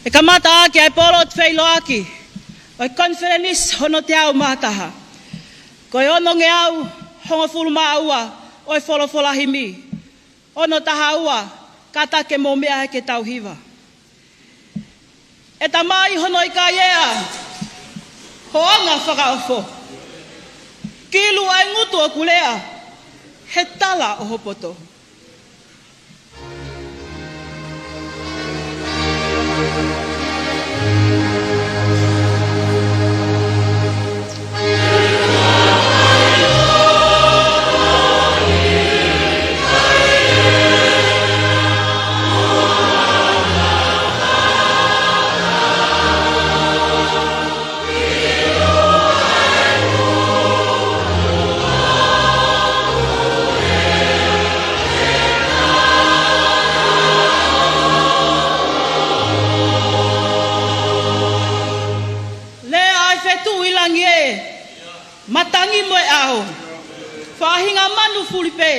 E kamata aki ai polo te whailo aki. Oi konferenis hono te au mātaha. Koi ono nge au hongo fulu maa ua oi wholofola himi. Ono taha ua kata ke mo mea he ke tau hiva. E ta mai hono i ka iea. Hoanga whakaofo. Kilu ai ngutu o kulea. He tala o hopoto. Matangi moe aho. Whahinga manu fulipe.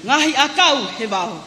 Ngahi akau he waho.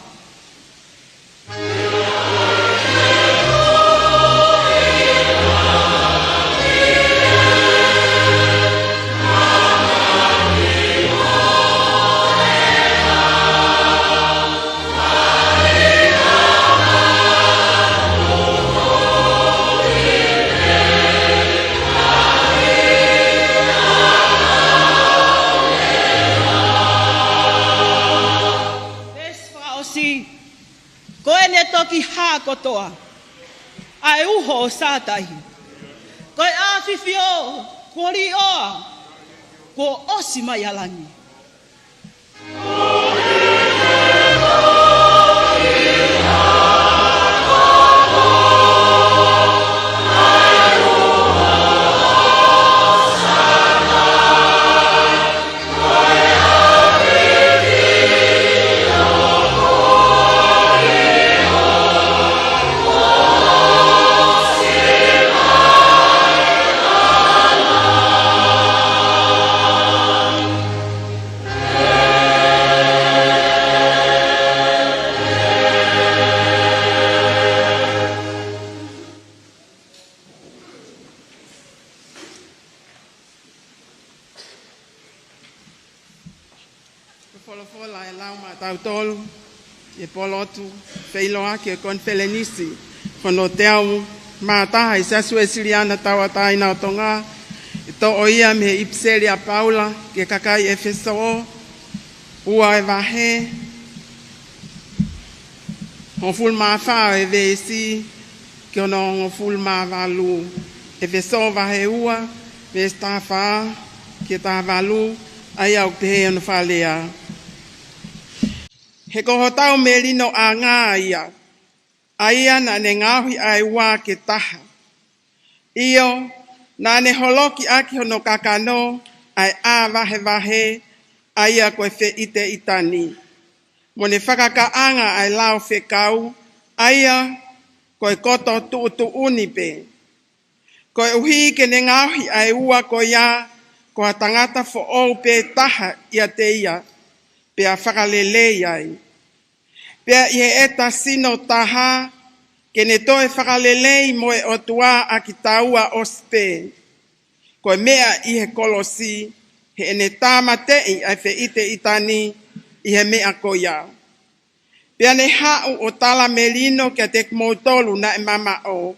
Toki hā kotoa, ai uho o sātahi. Koe āwhiwhi o, kori oa, ko osi mai alangi. Wholofola e lau mātau tolu, e polotu, wheiloa ke konfelenisi, whono te au mātaha i sasu e siriana taua taina o tonga, e to o ia me ipselia Paula, ke kakai e wheso, ua e wahe, o ful maa whao e vesi, ke ono o ful maa walu, e wheso wahe ua, me sta wha, ke ta walu, ai au te he ono whalea. He koho tau me rino a ngā ia, aia na ne ngāhui ai wā ke taha. Io, na ne holoki aki hono kakano, ai a wahe wahe, aia koe whe ite itani. Mo ne whakaka anga ai lau whe kau, aia koe koto tu unipe. Koe uhi ke ne ngāhui ai ua ko ia, ko a tangata fo o pe taha ia te ia, pea whakalelei ai. Pea i he eta sino taha, ke ne toe whakalelei moe o tua a ki taua o spe. Koe mea i he kolosi, he ene tāmatei ai whe ite itani, i he mea ko ia. Pea ne hau o tala melino ke te kmotolu na e mama o,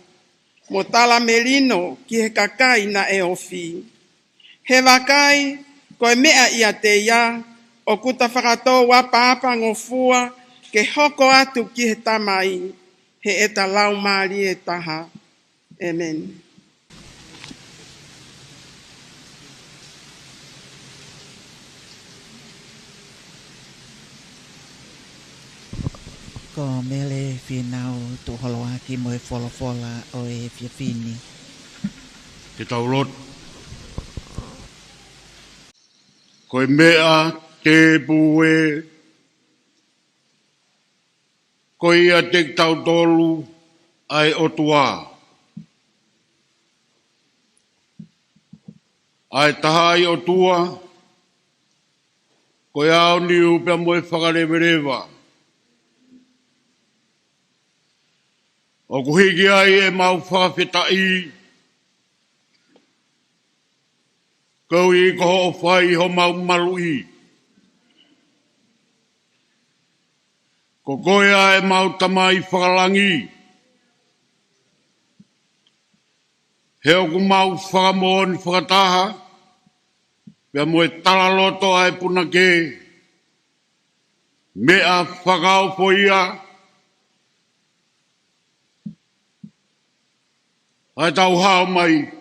mo tala melino ki he kakai na e ofi. He wakai, koe mea ia te ia, o kuta whakato wa pāpa ngofua, ke hoko atu ki he tamai, he eta lau maari e taha. Amen. Ko mele whinau tu holoa ki moe wholofola o e whiawhini. Ke tau lot. Koe mea te bue. Koe ia te tau tolu ai o tua. Ai taha ai o tua. Koe au ni upea moe whakarewerewa. O kuhigi ai e mau whawhetai. Kau i ko ho whai ho mau marui. Ko koea e mau tamai whakalangi. He o ku mau whakamoni whakataha. Pea mo e tala loto ai puna ke. Mea whakao po ia. Ai tau hao mai.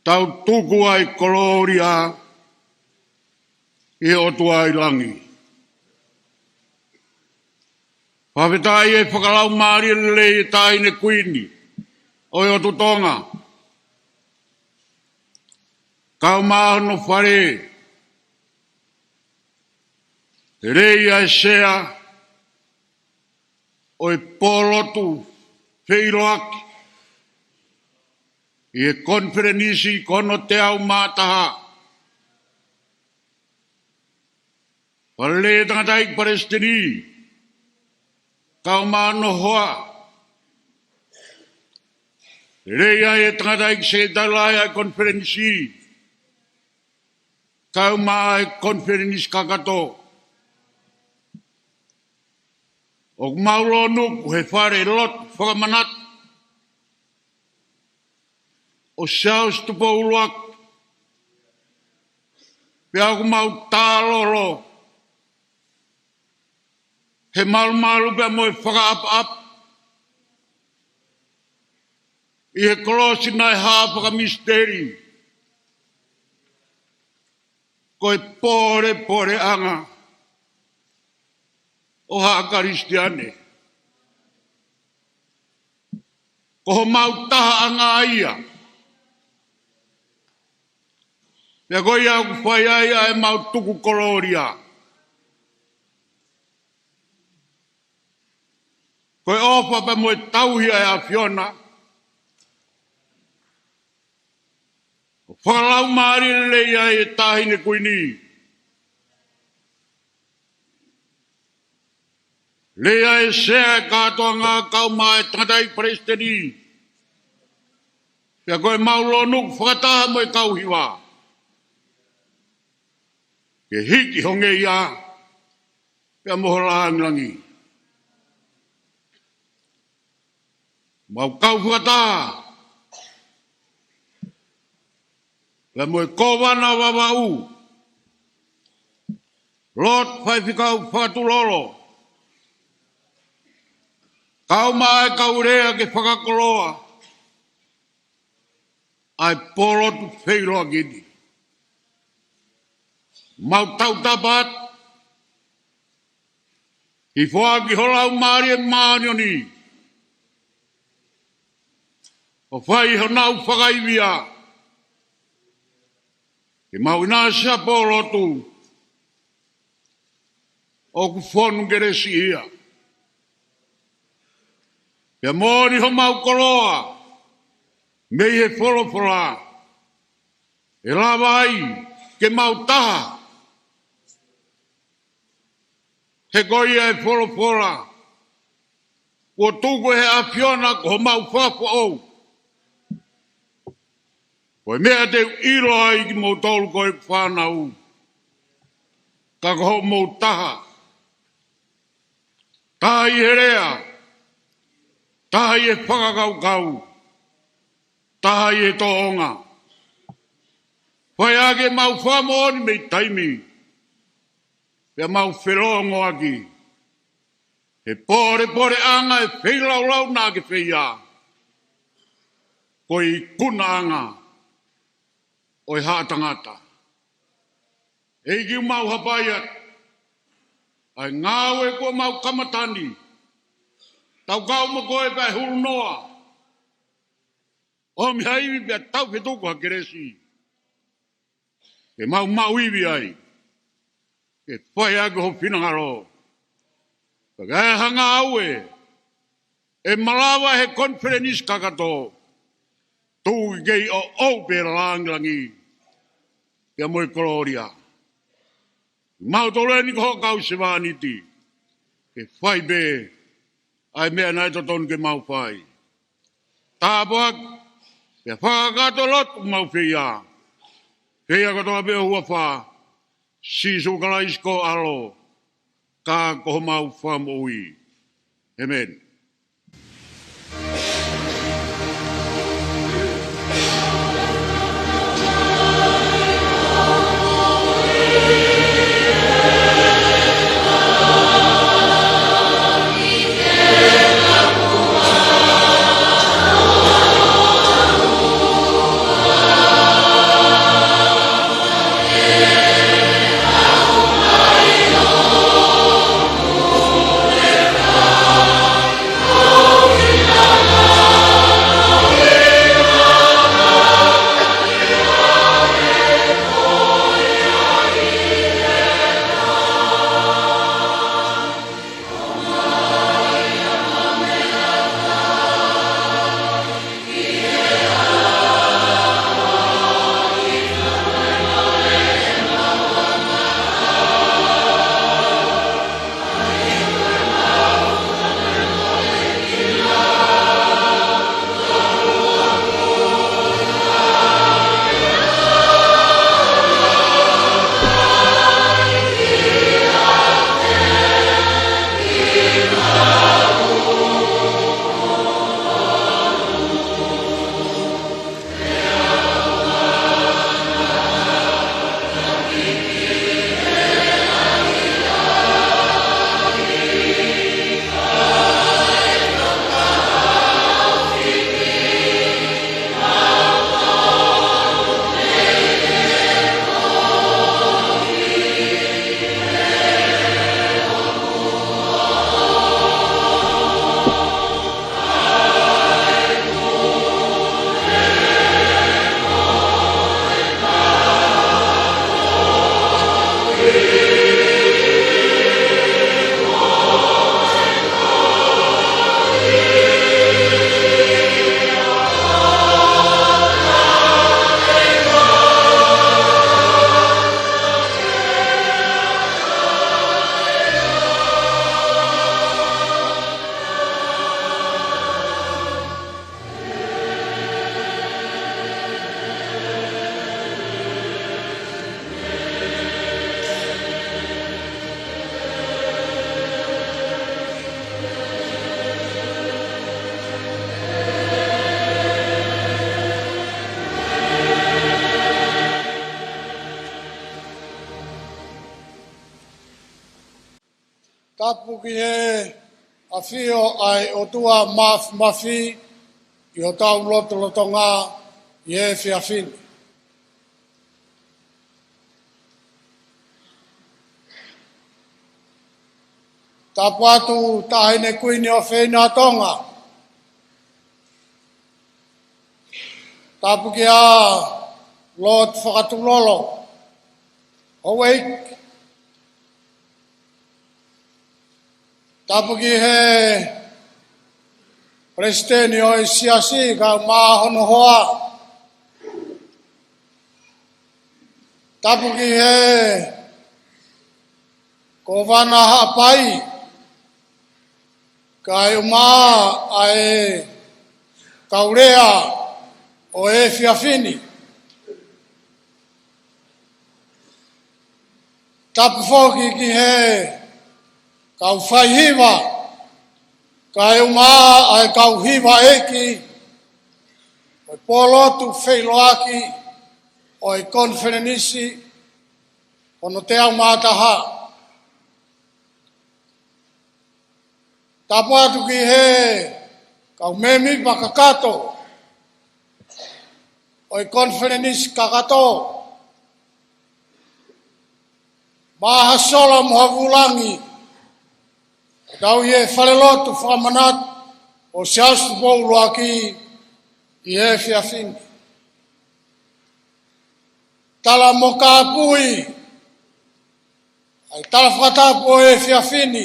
Tau tuku ai koloria. I o tua i langi. Whawhetai e whakalau maari le e tai ne kuini. O i o tutonga. Kau mahono whare. Te rei ai sea. O i polotu. Whiroaki. I e konferenisi kono te au mātaha. Wale tangatai Palestini. Kau mano hoa. Reia e tangatai se dalaya konferensi. Kau maa e konferensi kakato. O maulo nuku he whare lot whakamanat. O siaus tupo uluak. Pea ku mau tālolo. He malu pe mo whakaap. I he kolosi nai hāpaka misteri. Ko e pore anga. O haa karistiane. Ko ho mau taha anga aia. Pea koi au whai aia e mau tuku koloria. Koe opa pa mo e tauhia e a Fiona. O whakalau maari leia e tahine kuini. Leia e sea katoa ngā kau mai tangatai Palestini. Pea koe maulo nuk whakataha mo e kauhiwa. Ke hiki honge ia. Pea moho langi. Mau kau whakata. Le mo e kowana wawau. Lot whai whikau whakatulolo. Kau mai kau rea ke whakakoloa. Ai polotu wheiroa gini. Mau tau tapat. I whaaki holau maari e maanioni. O whai honau whakaiwia. Ke mau inasa polotu. O ku whonu geresi ia. Pea mōni ho mau koloa. Mei he wholowhola. E lawa ai ke mau taha. He goi e wholowhola. Ko tuku he a Fiona ko mau whapua ou. Koe mea te iro ai ki mō tolu koe whanau. Ka koho mō taha. Taha i herea. Taha i e whakakau. Taha i e toonga. Whai ake mau whamoni mei taimi. Pea mau wherongo aki. He pore anga e wheilau nā ke wheia. Koe i kuna anga. Oi haatangata. Eiki mau hapaiat. Ai ngāwe ko mau kamatani. Tau kau mo koe pai hulu noa. O mi haiwi pia tau whetuku hakeresi. E mau iwi ai. E whai ake ho whinangaro. Pakai hanga aue. E malawa he konferenis kakato. Tū gei o au pera langi. Pea moe koloria. Mau toleni ko kau se wāniti. E whai be ai mea nai to ton ke mau fai. Ta buak, pe whakakato lot mau whia. Whia katoa pe hua wha, si sukala isko alo, ka koho mau wha moui. Amen. Tapu ki he a whio ai o tua mafi i o tau loto ngā i e whiawhini. Tapu atu tahine kuini o whenua tonga. Tapu ki a Lord Whakatulolo. Awake. Tapu ki he Presteni o siasi ka mahono hoa. Tapu ki he Kovana hapai. Ka uma ai kaurea o e whiawhini. Tapu whoki ki he kau whaihiwa, kai uma ai kau hiwa eki, oi polotu wheiloaki, oi konferenisi, ono te au mātaha. Tapu atu ki he, kau memi pakakato, oi konferenisi kakato, maha sola muhavulangi, Kau ye whalelotu whamanat o siastu pōulu aki i e whiawhini. Tala mo ka pui, ai tala whakatapu o e whiawhini,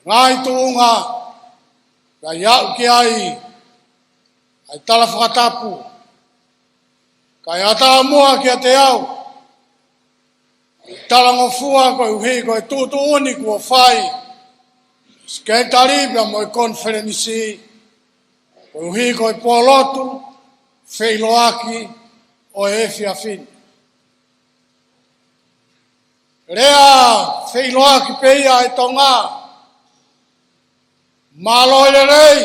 ngai tuunga, ka iau ki ai tala whakatapu, ka iata mua ki a te au, tala ngofua koe uhi koe tūtu uni kua whai, Skei taribia mo i konferenisi, o uhi ko i polotu, feiloaki o e fiafini. Rea feiloaki peia e tonga, malo e rei,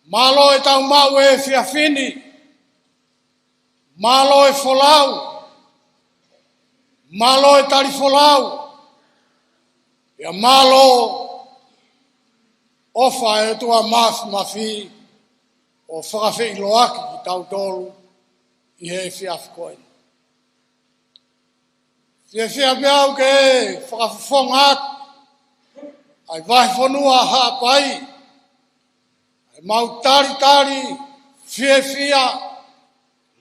malo e tau mau e fiafini, malo e folau, malo e tari folau, ia malo ofa e tua mafi o whakawhiloaki ki tau tolu i he fiafkoin. Fia beau ke whakafonga ai vai whanua haapai, ai mau tari fia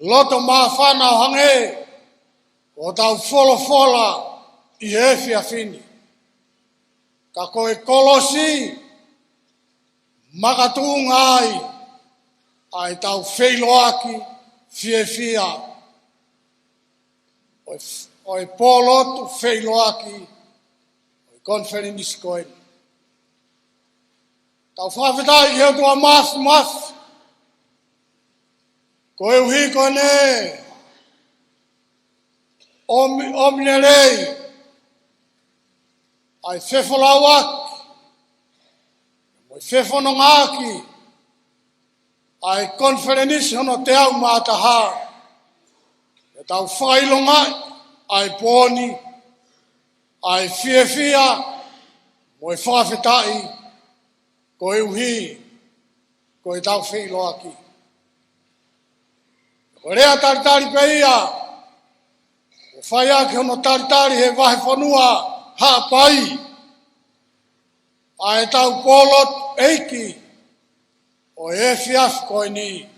loto mawhana o hange o tau fola i he fiafini. Ka koe kolosi, makatunga ai tau feiloaki, fia, oi polotu feiloaki, oi konferenisi koen. Tau whawhetai heo tua mas, koe uhi kone, omine rei, ai whewholauaki, moi whewhonongaki, ai konferenisi hono te au mātaha, e tau whailonga, ai pōni, ai fia, moi whawhetai, koe uhi, koe tau whiloaki. Koe rea taritari peia, o whaiaki hono taritari he wahe whanua, haapai, ai tau polot eiki, o e fiaf koe ni.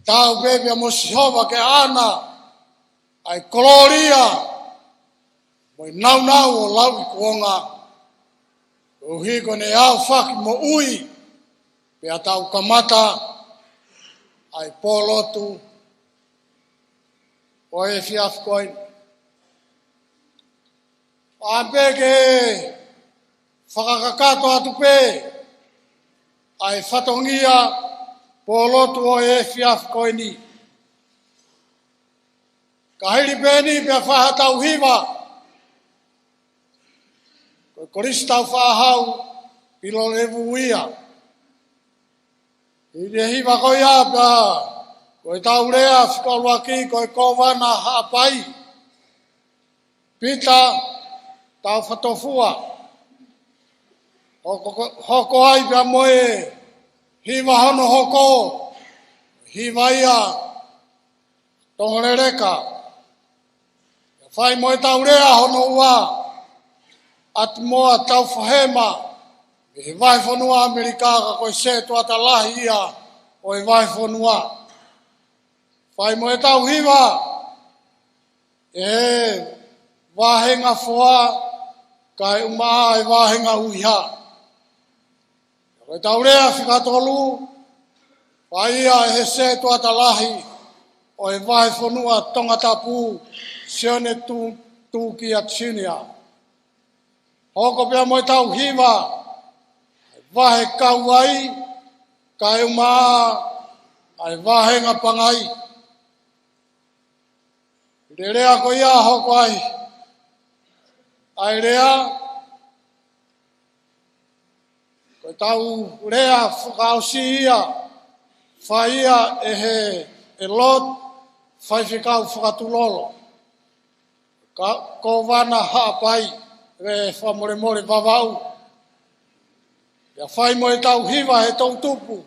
Tau bebi a mosihova ke ana, ai koloria, moi nau o lau i kuonga, o hiko ne au whaki mo ui, pe a tau kamata, ai polotu, o e fiaf koe ni. Apeke whakakakato atu pe, ai whatongia polotu o e fiaf koe ni. Ka hiri pēni pia whahatau hiwa, koe koristau whahau pilo levu uia. Hiri hiwa koe apa, koe tau rea whikaluaki koe kowana haapai. Pita, tau whatofua, hoko ai pia moe, hiwa hono hoko, hiwa ia, tongorereka. Whai moe tau rea hono ua, at moa tau whahema, he vai whanua Amerikaka koe se tuata lahi ia, o e vai whanua. Whai moe tau hiwa, wahenga whoa, kai umaa e wahenga uiha. Koe tau rea whikatolu, whaia e he se tuata lahi, o e vai whanua tongatapu, sione tūki at sinia. Hoko pia moe tau hiwa, wahe kauai, kai umaa, ai wahenga pangai. Rea ko ia hoko ai, ai rea, koe tau rea whakausi ia, whaia e lot, whai whikau whakatulolo. Ko wana haapai, re whamoremore vavau. Ia whai mo e tau hiwa he tau tupu,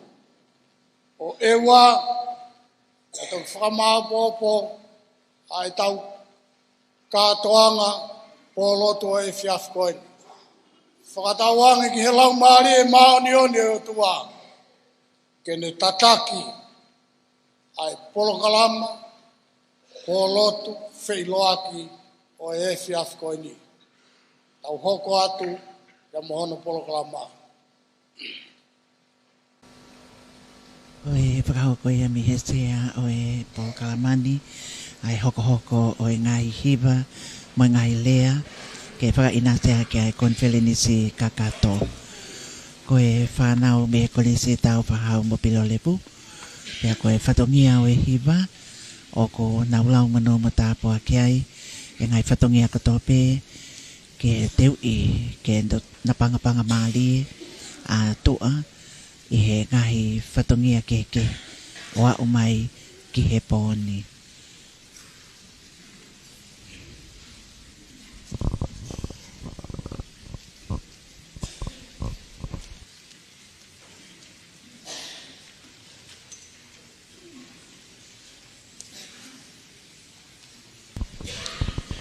o ewa, e tau whakamāpopo, ai tau kātoanga polotu e fiaf koen. Whakatauangi ki he lau maari e maonioni e o tua. Kene tataki ai polokalama, polotu, feiloaki o e fiaf koeni. Tau hoko atu ya mohono polokalama. Oi, whakahoko ia mi hesea o e polokalamani, ai hoko o e ngai hiva, mo ngai lea, ke whaka inatea ke ai konferenisi kakato. Koe whanau me kolisi tau whahau mo pilo lepu. Pea koe whatongia o e hiva. O ko naulau mano mo tāpua ke ai. E ngai whatongia katope. Ke teu i ke napangapanga maali. A tua. I he ngahi whatongia ke. Oa umai ki he pōni.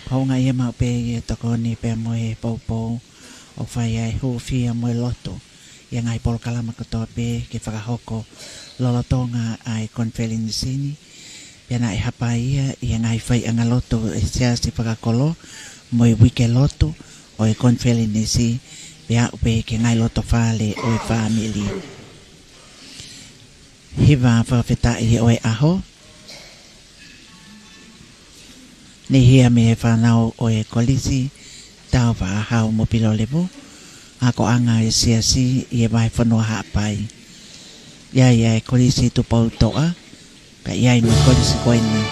Honga ia mau pe ia takoni pe moe poupou o whai ai huwhia moe loto. Ia ngai polo kalama katoa pe ke whakahoko lolotonga ai konferensini. Pia na e hapa ia ngai whai anga loto e siasi whakakolo moe wike loto o e konferensi pia upe ke ngai loto whale o e whamili. Hiva whawhetai o e aho. Ni hia me e whanau o e kolisi tau whaahau mo pilo lepo. Ako anga e siasi i e mai whanua hapai. Ia e kolisi tu pau toa. Ka ia i me kolisi koina.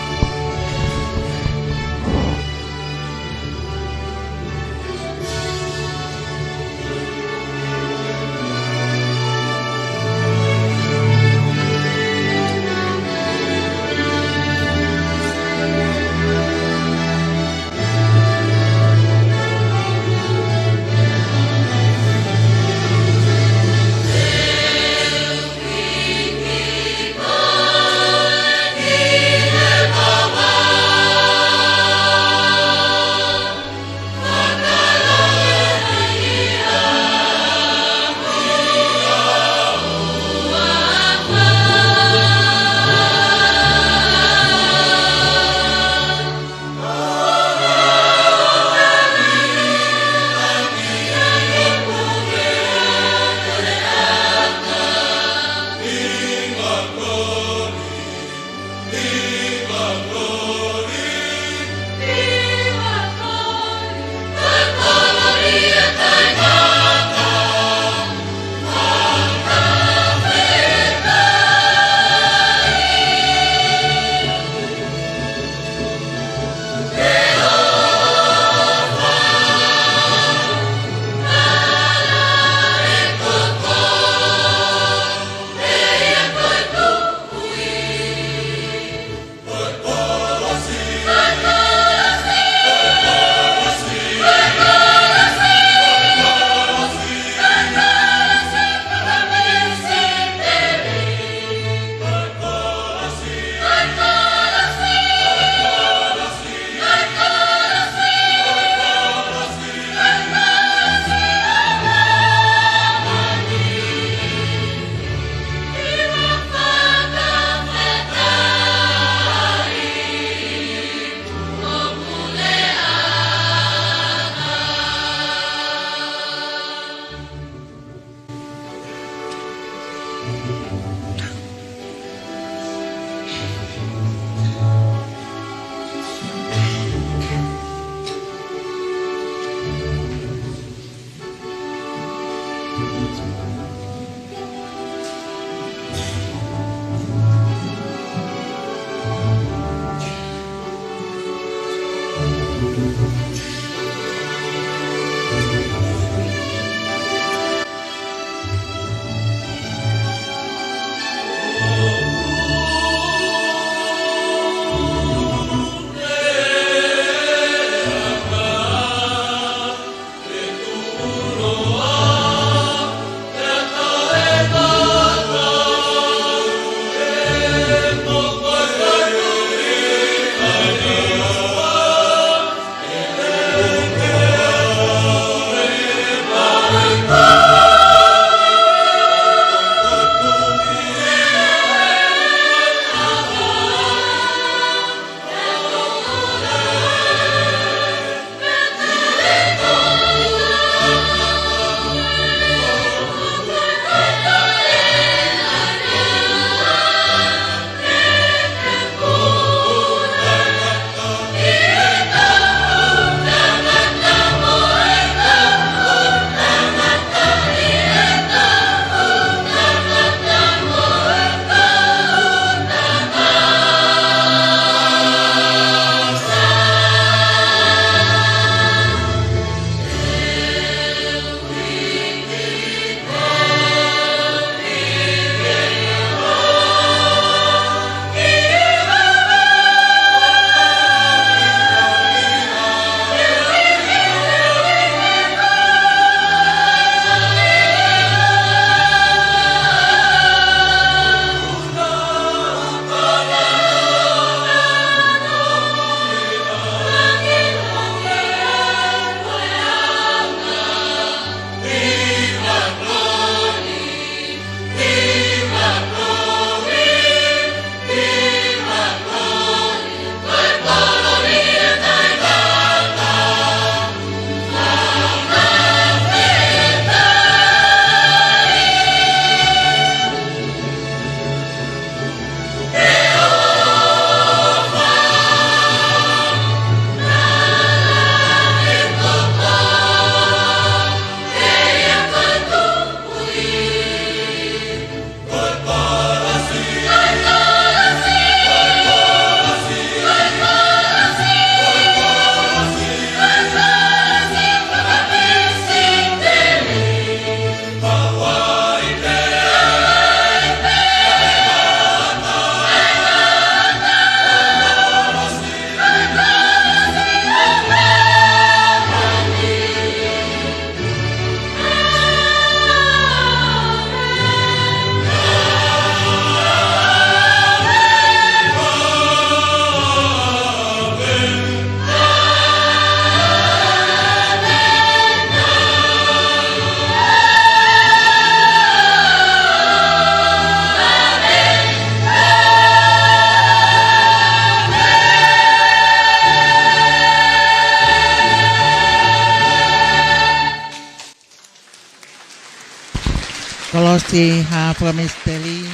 kolosi ha promisteli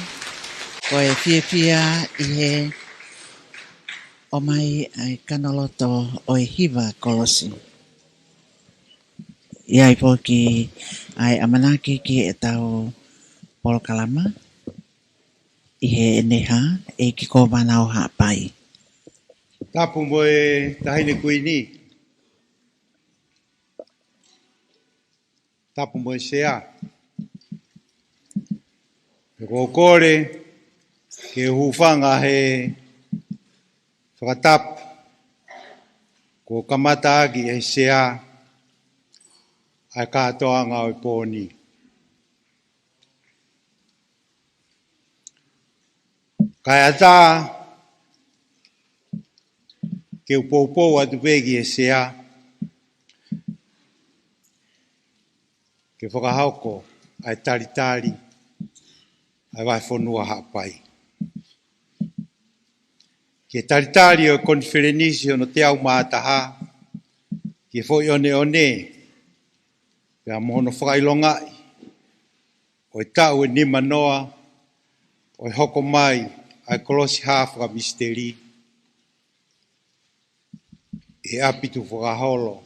ko e fia I he o mai ai kanoloto o e hiva kolosi. Iai poki ai amanaki ki e tau polo kalama I he neha e ki ko manao ha pai. Tapu mo e tahine kuini. Tapu mo e sea. E kōkore ke hufanga he whakatapu. Ko kamata agi e sea ai katoanga o pōni. Kai ata ke upopou atu pegi e sea ke whakahauko ai taritari ai vai whanua hapai. Ke taritari o konferenisi ono te au mātaha ke fo one one pia mohono whakailongai o tau e nima noa o hoko mai ai kolosi hafa misteri e apitu whakaholo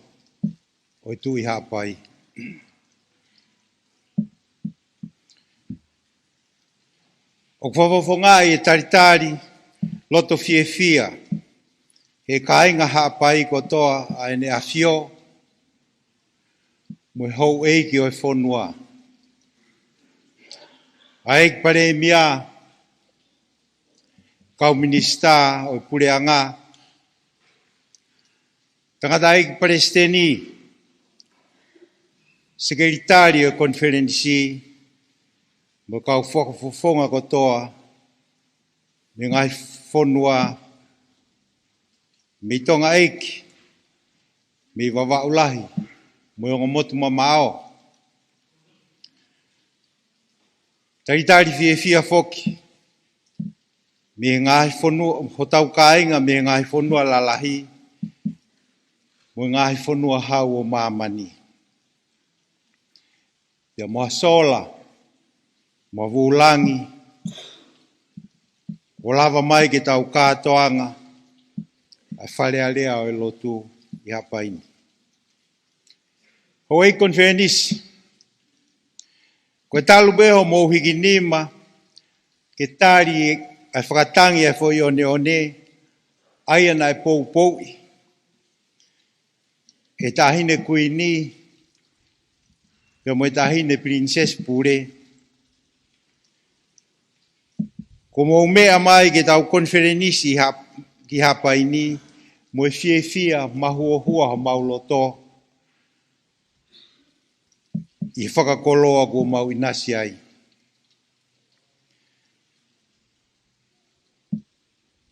o tui hapai. O whawawhongai e taritari loto fia he kainga hapai kotoa ai ne afio mo hou eiki o e whonua. Aik pare mia kau minista o pureanga tangata aik pare steni sekretari o konferensi mo kau whakafofonga kotoa me ngai whonua me tonga eiki me wawaulahi mo yongo motu mamao. Taritari fia foki me ngai whonua hotau kainga me ngai whonua lalahi mo ngai whonua hau o mamani. Ia moa sola moa vulangi o lava mai ke tau kātoanga ai whale alea o e lotu I hapaini. Ho e konferenisi ko talu beho mo higi nima ke tari ai whakatangi ai foi one one ai ana e pou pou e tahine kuini pe mo tahine princess pure como mea mai ke tau konferenisi ki hapaini mo fia mahua mauloto I whakakoloa ko mau inasi ai.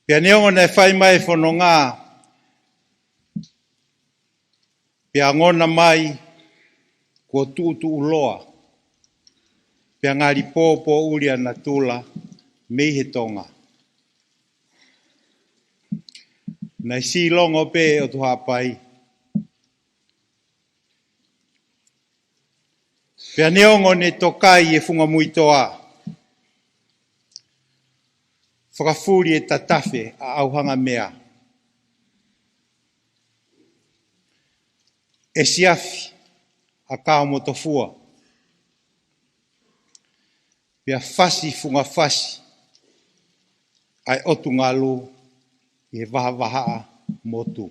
Pia neonga nei whai mai whanonga, pia ngona mai ko tutu uloa, pia ngari pōpō uria na tula meihe tonga. Nei si longo pe o tu hapai. Pea neongo ne tokai e funga muitoa. Whakafuri e tatafe a auhanga mea. E siafi a kao motofua. Pea fasi funga fasi. Ai otu ngalu e waha motu.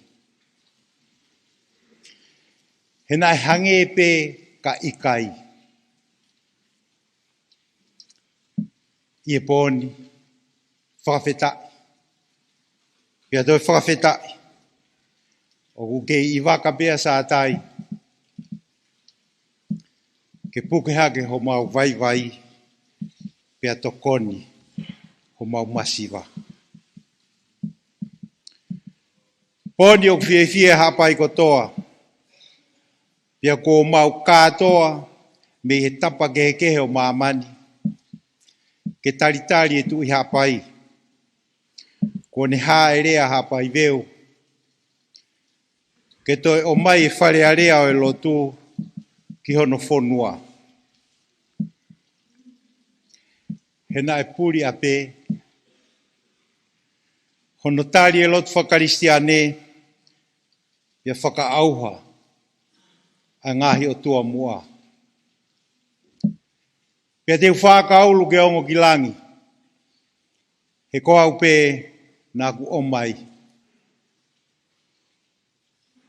Hena e hange pe ka ikai. Ie poni, whakawhetai. Pia toi whakawhetai. O kuke I waka pia sātai. Ke puke hake ho mau vai. Pia tokoni ho mau masiva. Poni o fie hapai kotoa. Pia ko mau kātoa me he tapa kehe o mamani. Ke taritari e tu I hapai. Ko ne haerea hapai veo. Ke toi o mai e whare area o e lotu ki hono whonua. Hena e puri a pe. Hono tari e lotu whakaristiane. Ia whakaauha. A ngahi o tua mua. Pea te whakaulu ke ongo ki langi. He koa upe nā ku omai.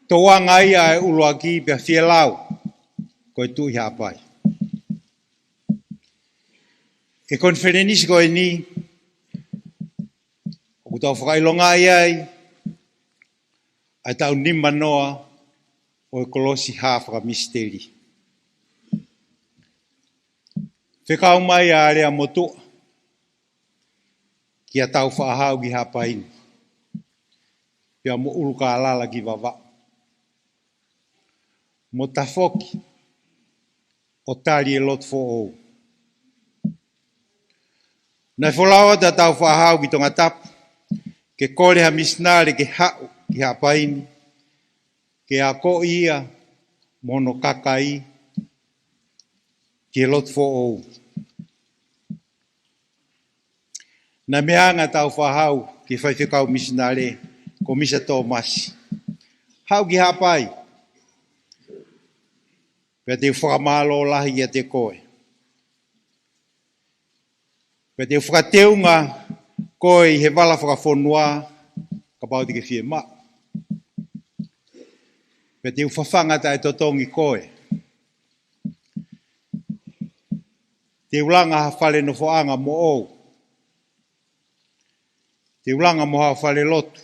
Toa ngai ai uloa ki pia whielau. Koe tui hapai. E konferenisi koe ni. O kutau whakailonga ai. Ai tau nima noa. O e kolosi hawhaka misteri. Whekau mai a rea motua. Kia tau whaahau ki hapaini. Pia mo uruka alala ki wawa. Mo tafoki. O tari e lot fo ou. Nai wholawa ta tau whaahau ki tonga tapu. Ke kore ha misnare ke hau ki hapaini. Ke a ko ia. Mono kakai. Ke lot fo ou. Na meanga tau whahau ki whaiwhekau misinare ko misa tō masi. Hau ki hapai. Pea te whakamalo lahi ia te koe. Pea te whakateunga koe i he wala whakawhonua ka pauti ke whie ma. Pea te whawhangata e totongi koe. Te ulanga ha whale no whaanga mo ou. Te ulanga mo hao whale lotu.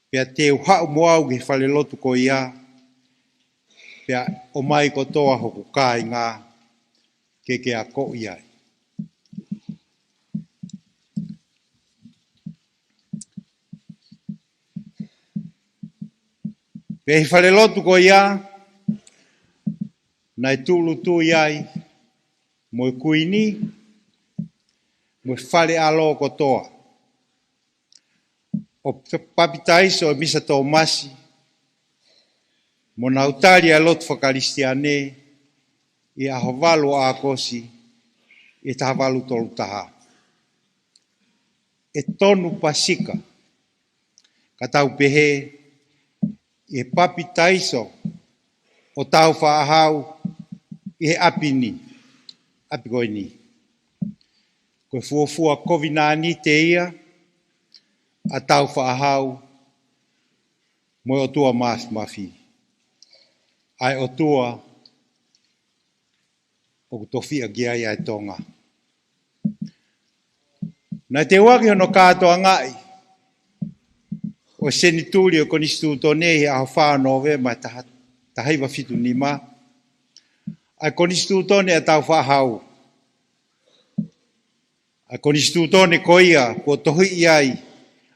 Pea te uhau mo au ki whale lotu ko ia. Pea o mai ko toa hoku kai ngā. Ke a ko iai. Pea hi whale lotu ko ia. Nai tūlu tū iai. Mo i kuini. Mo whare alo ko toa. O papitaiso e misa tō masi. Mo nautari a lotu whakaristiane. I aho walu a kosi. I taha walu tolu taha. E tonu pasika. Ka tau pehe. I papitaiso. O tau whaahau. I he apini. Apikoini. Koe fuafua kovinani te ia, a tau whaahau, mo o tua mas mafi. Ai o tua, o kutofia gia ia e tonga. Nai te waki hono kātoa ngai, o senituri o konistu tonehi a whāno we mai tahaiwa fitu nima, ai konistu tone a tau whaahau, a konistu tone koia, ko tohi iai,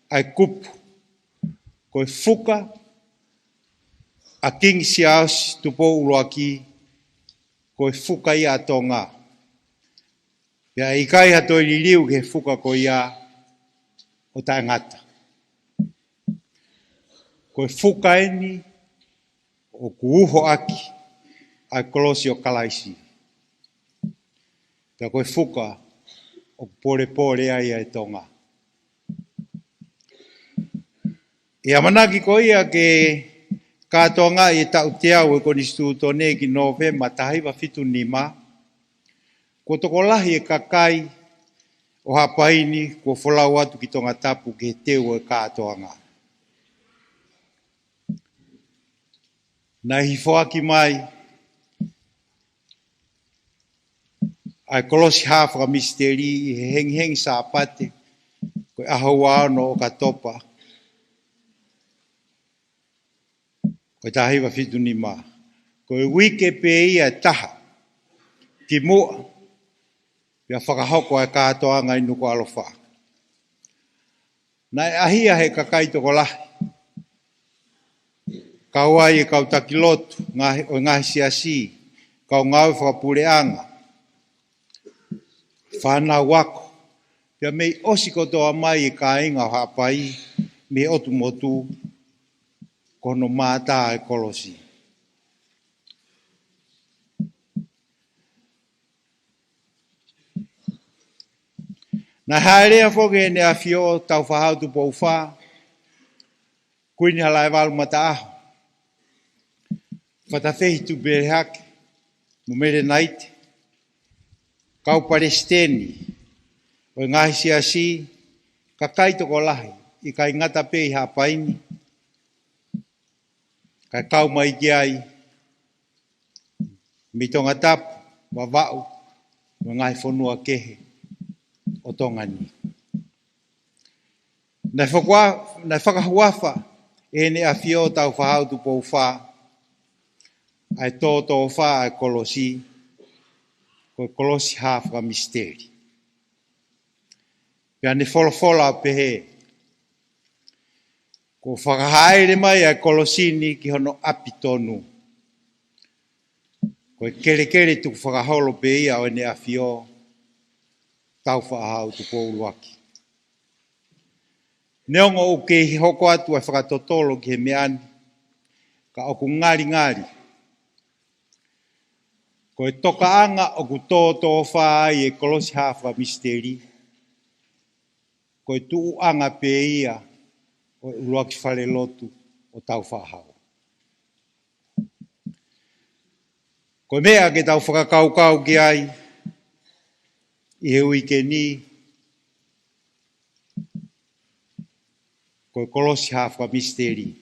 ai kupu, koe fuka, a king siaus tupo uloaki, koe fuka ia tonga. Pea i kai hatoi liliu ke fuka koia, o tae ngata. Koe fuka eni, o kuuho aki, ai kolosi o kalaisi. Pea koe fuka, o pore ai ai tonga. E amanaki ko ia ke kātoanga i tau te au e konistu tone ki Novema tahaiwa fitu nima. Ko toko lahi e kakai o hapaini ko wholau atu ki tonga tapu ke teo e kātoanga. Nai hifoaki mai ai kolosi hawhaka misteri i he heng sa apate koe ahau no o katopa. Koe tahiwa fitu ni ma. Koe wike pe ia taha ki mua pia whakahoko ai kātoanga i nuku alofa. Nai ahia he kakai toko lahi. Kau ai e kau takilotu o ngahi siasi. Kau ngau whakapureanga. Whana wako. Pia mei osiko toa mai e ka inga o hapai. Me otu motu. Kono mātā e kolosi. Na haere foge ne afio tau whahau tu pou wha. Kuini halai walu mata aho. Whatawhehi tu bere hake. Mumere naite. Kau paresteni. O ngahi siasi. Kakai toko lahi. I kai ngata pei hapaini. Kai kau mai kiai. Mitonga tapu. Wawau. O ngahi whanua kehe. O tongani. Nai whakahuafa. Ene a fio tau whahau tu pou wha. Ai tō wha ai kolosi. Ko kolosi hawha misteri. Pea ne wholofola pehe. Ko whakahaere mai ai kolosini ki hono apitonu. Ko kere tu whakaholo pe ia o ene a fio. Tau whahau tu pou luaki. Neongo o ke hoko atu ai whakatotolo ki he meani. Ka oku ngari. Ko e toka anga o ku tō whai e kolosi hawha misteri. Ko e tuu anga pe ia o uruaki whare lotu o tau whahau. Ko mea ke tau whakakaukau ki ai i he uike ni. Ko e kolosi hawha misteri.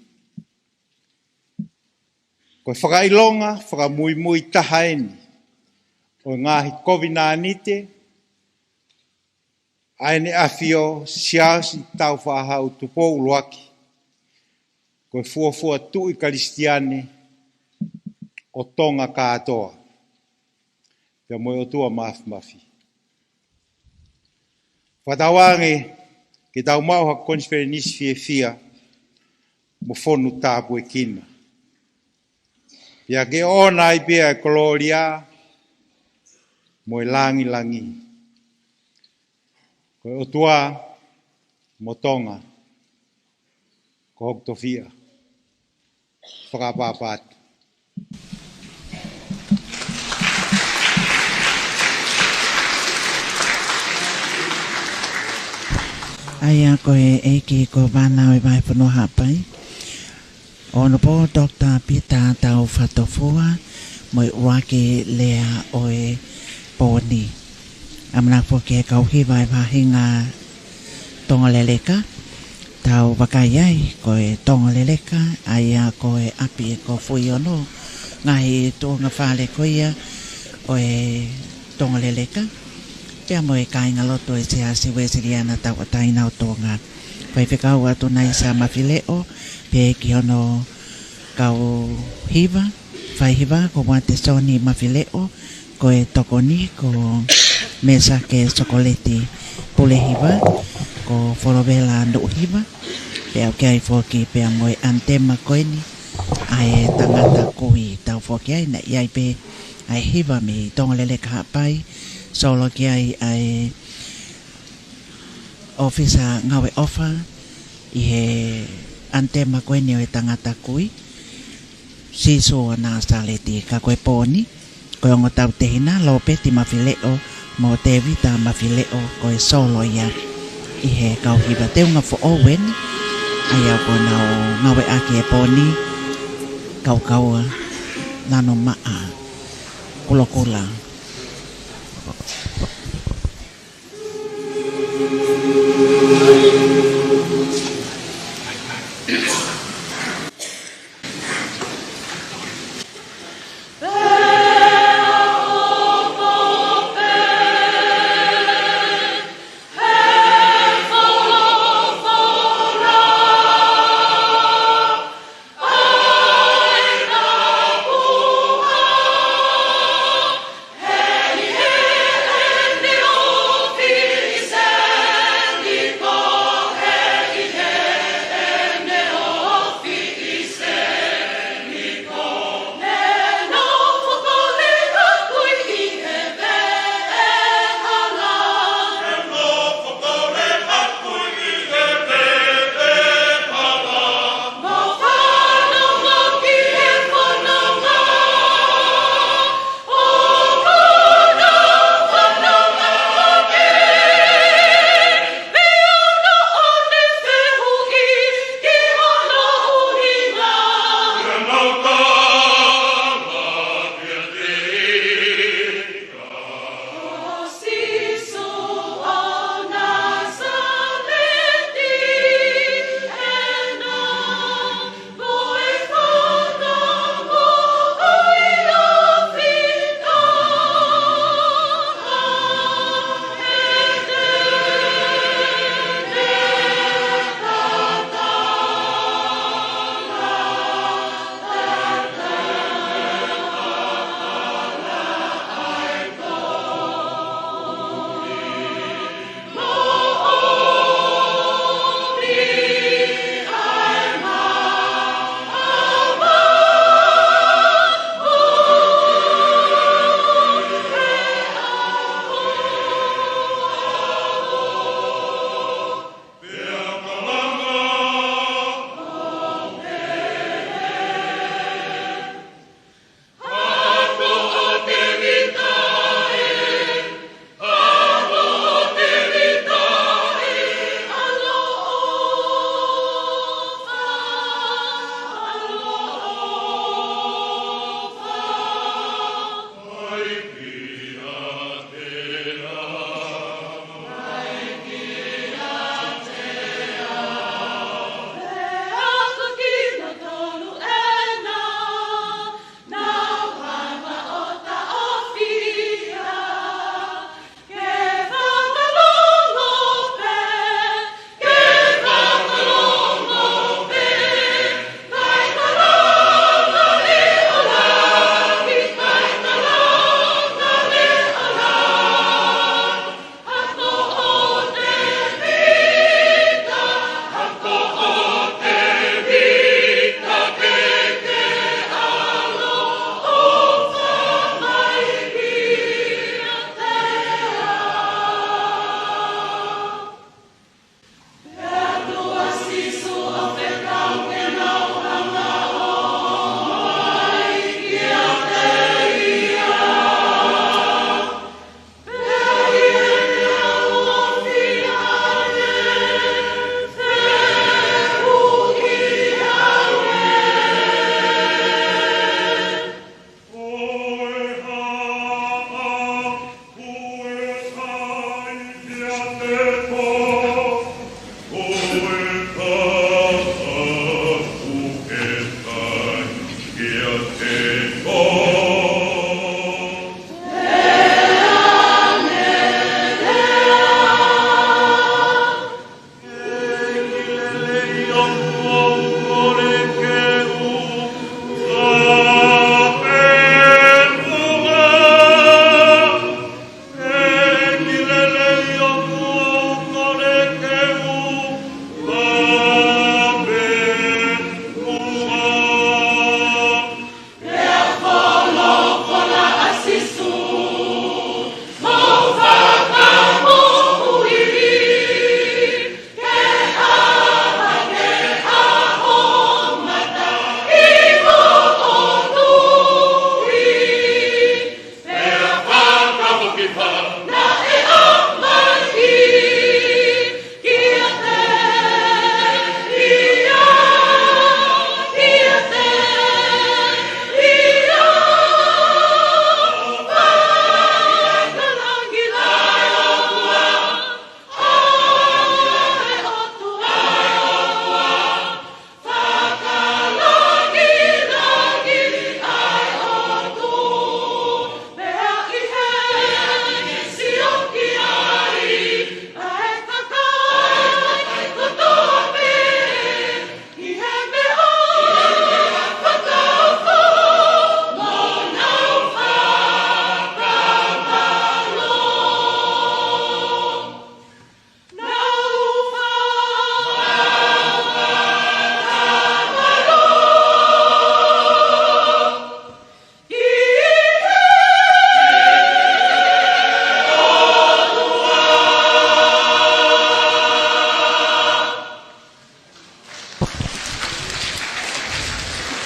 Ko e whakailonga, whakamui tahaeni. O ngahi kovina anite, aene afio siasi tau whahau tupo uluaki. Ko e fuafua tui karistiane o tonga kātoa. Pea moe o tua mafi. Whatawange ke tau mauha konferenisi fia mo whonu tāpu e kina. Pea ke ona i pia e koloria mo e langi. Ko e otua mo tonga. Ko hok tofia. Whakapapatu. Aia ko e eiki ko vana o vai whanua hapai. Ono po Dr. Peter tau whatofua mo i wake lea o e pōni. Amana po ke kauhiwa e wahinga tonga leleka. Tau wakaiai ko e tonga leleka. Aia ko e api e ko fui ono. Ngahi tōnga whale ko ia o e tonga leleka. Pea mo e kainga loto e se asi wesiriana tau ataina o tonga. Pai whekau atu nai sa mawhileo. Pea ki ono kau hiwa. Whai hiwa ko wate soni mawhileo. Ko e tokoni ko mesa ke sokoleti pule hiwa. Ko whorovela ndu hiwa. Pea ke ai whoki pea mo e antema koeni. Ai tangata kui tau whoki ai na iai pe ai hiwa mi tonga lele ka hapai. Solo ki ai ofisa ngawe ofa. I he antema koeni o e tangata kui. Siso na saleti ka koe pōni. Ko ongo tau tehina lo peti mawhileo mo te vita mawhileo ko e solo ia i he kauhiwa te unga fo oweni ai au ko nao ngawe aki e pōni kaua nano maa kulokula. Hey, hey, hey.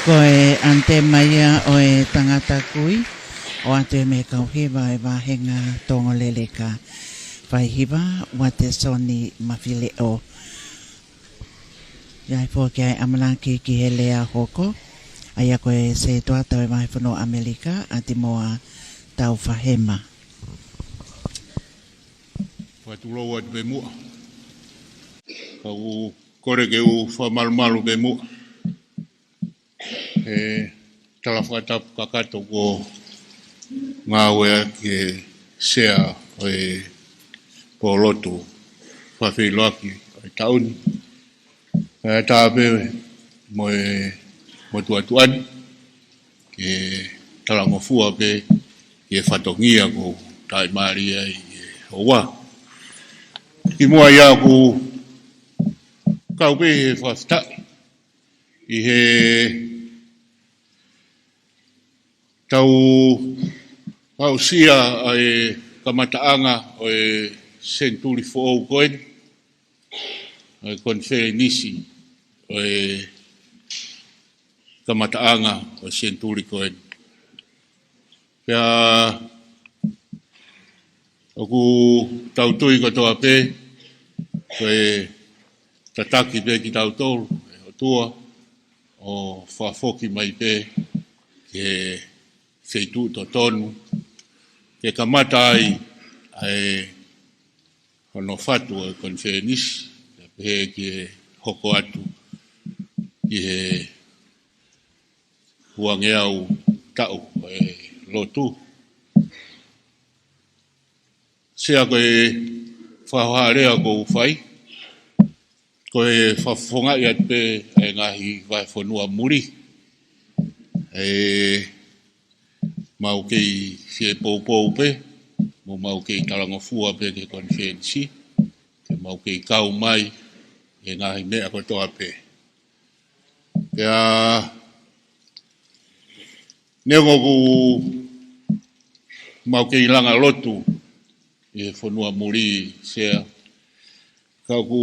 Ko e ante maia o e tangata kui o ate me kauhiwa e wahenga tongo leleka. Whaihiwa wa te soni mawhile o. Iai fo ki ai amalanki ki he lea hoko. Aia koe se toa tau e mahi whano Amerika a te moa tau whahema. Whatulo wa te pe mua. Ka u kore ke u whamalumalu pe mua. E tala whakatapu kakato ko ngā wea ke sea o e polotu whawhiloaki o e tauni. E tāpe mo e mo tuatuani ke talangofua pe ke whatongia ko tai maria i hoa. Ki mua ia ko kaupe he whaftai i he tau pausia ai kamataanga o e senturi fo'ou koen o e konferenisi o e kamataanga o senturi koen. Pea oku tautui katoa pe ko e tataki pe ki tautolu o tua o whafoki mai pe ke feitu to tonu ke kamata ai hono fatu o konferenisi pe ke hoko atu ki he huangeau tau e lotu. Sea koe whaharea ko uwhai, koe whafonga i at pe e ngahi vai whanua muri. E mau kei fie pou pe, mo mau kei talangofua pe ke konferensi, ke mau kei kau mai e ngahi mea kotoa pe. Pea nengo ku mau kei langa lotu e whanua muri sea. Ka ku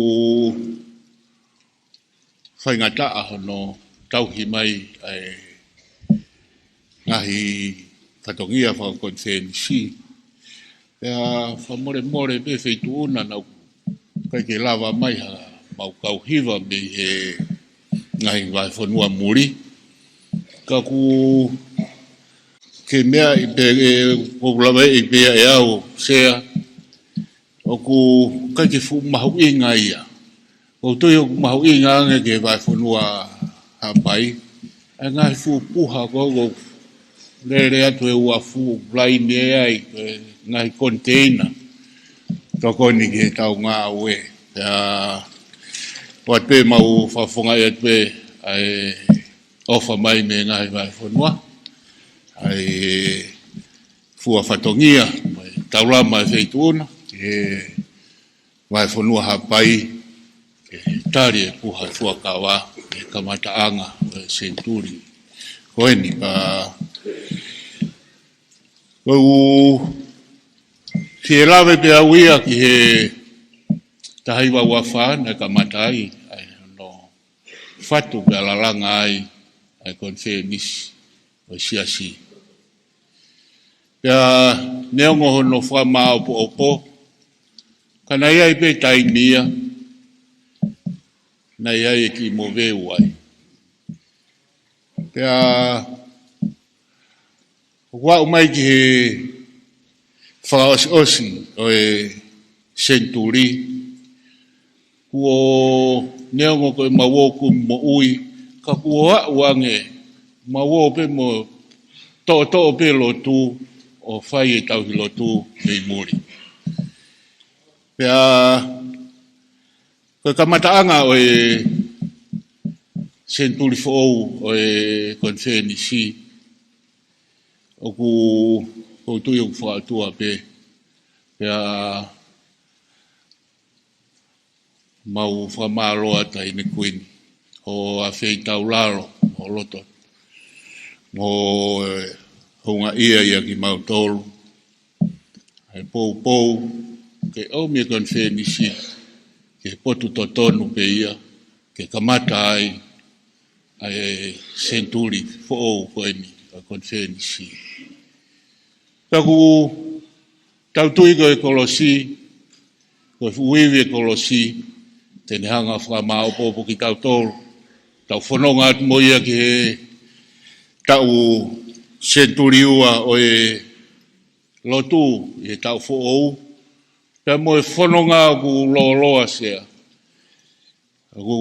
whaingataa hono tauhi mai ai ngahi katongia whao konferensi. Pea whamore pe wheitu una nau kai ke lava mai ha mau kauhiwa me he ngahi vai whanua muri. Ka ku ke mea i pe populawe i pe e au sea o ku kai ke fu mahu inga ia. O tui o mahu inga ange ke vai whanua hapai. E ngai fu puha ko lere atu e ua fu blaine e ai ngai container. Toko ni ke tau ngā ue. Wat pe mau whafonga i at pe ai ofa mai me ngai vai whanua. Ai fua whatongia, taurama e wheituona, ke vai whanua hapai, ke tari e puha fua kawa, ke kamataanga, e senturi. Koeni, koe ki e lawe pe auia ki he tahaiwa wafa na kamatai, ai no fatu pe alalanga ai konferenisi, o siasi. Pea neongo hono whama opo, kana iai pe taimia, na iai ki mo veu ai. Pea wau mai ki he whaosi o e senturi, kuo neongo koe mawoku mo ui, ka kuo wange, mawo pe mo to pe lotu, o whai e tauhi lotu kei muri. Pea, koe kamataanga o e senturi fo'ou o e konferenisi, o ku tui o whaatua pe, pea mau whamaroa tai ne kuini, o a whei tau laro, o loto, o hunga ia ki mautolu, e pou, ke au mea konferenisi, ke potu totonu pe ia, ke kamata ai, ai senturi fo ko ni konferensi taku tautui ko ekolosi ko fuiwi ekolosi tene hanga fra ma opo ki tautol tau fononga mo ia ki tau senturi ua o e lotu e tau fo pe mo fononga ku loloa sea ku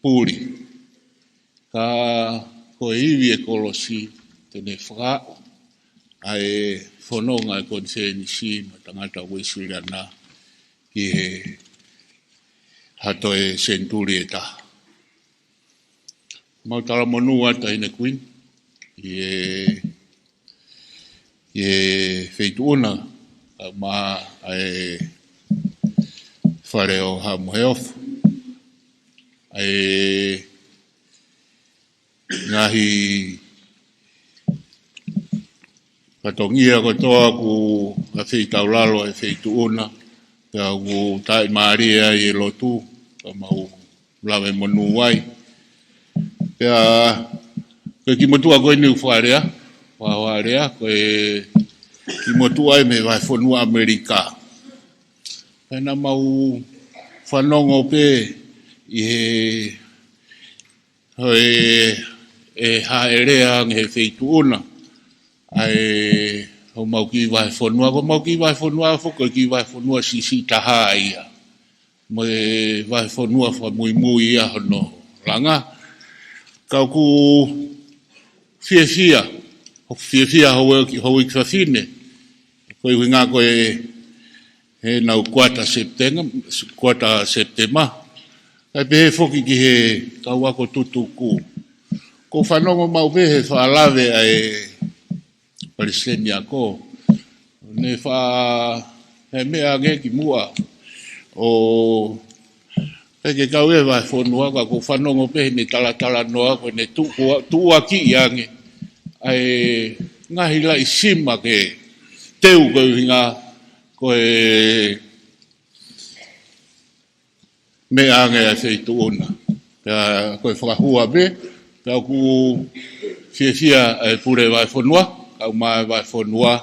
puri ka ko iwi ekolosi tene fra ai fononga konferensi matangata wisirana ki hato e senturi eta mau tala monua ta ina kuin ye feituona ma ai fareo ha moheof ai ngahi patongia ko toa ku a feitaulalo e feituona ka ku tai maria ye lotu ka mau lave monuai ya ke ki motua ko ni ufaria wa ko ki motua me vai fonu Amerika na mau fanongo pe e haerea nge feituona ai o mau ki vai fonua ko mau ki vai fonua fo ko ki vai fonua si taha ia mo vai fonua fa mui ia no langa ka ku fia ho ki fafine ko winga ko e na kwata septema ai be fo ki he ka wa ko tutuku ko fanongo mau be he fa lave ai Palestina ko ne fa me age ki mua o ke ka we va fonua ka ko fanongo pe ni tala noa ko ne tu aki yange ai ngahi la isima ke teu ko hinga ko me age a feituona ko fa hua be ka ku fia pure va fonua au mai vai fonua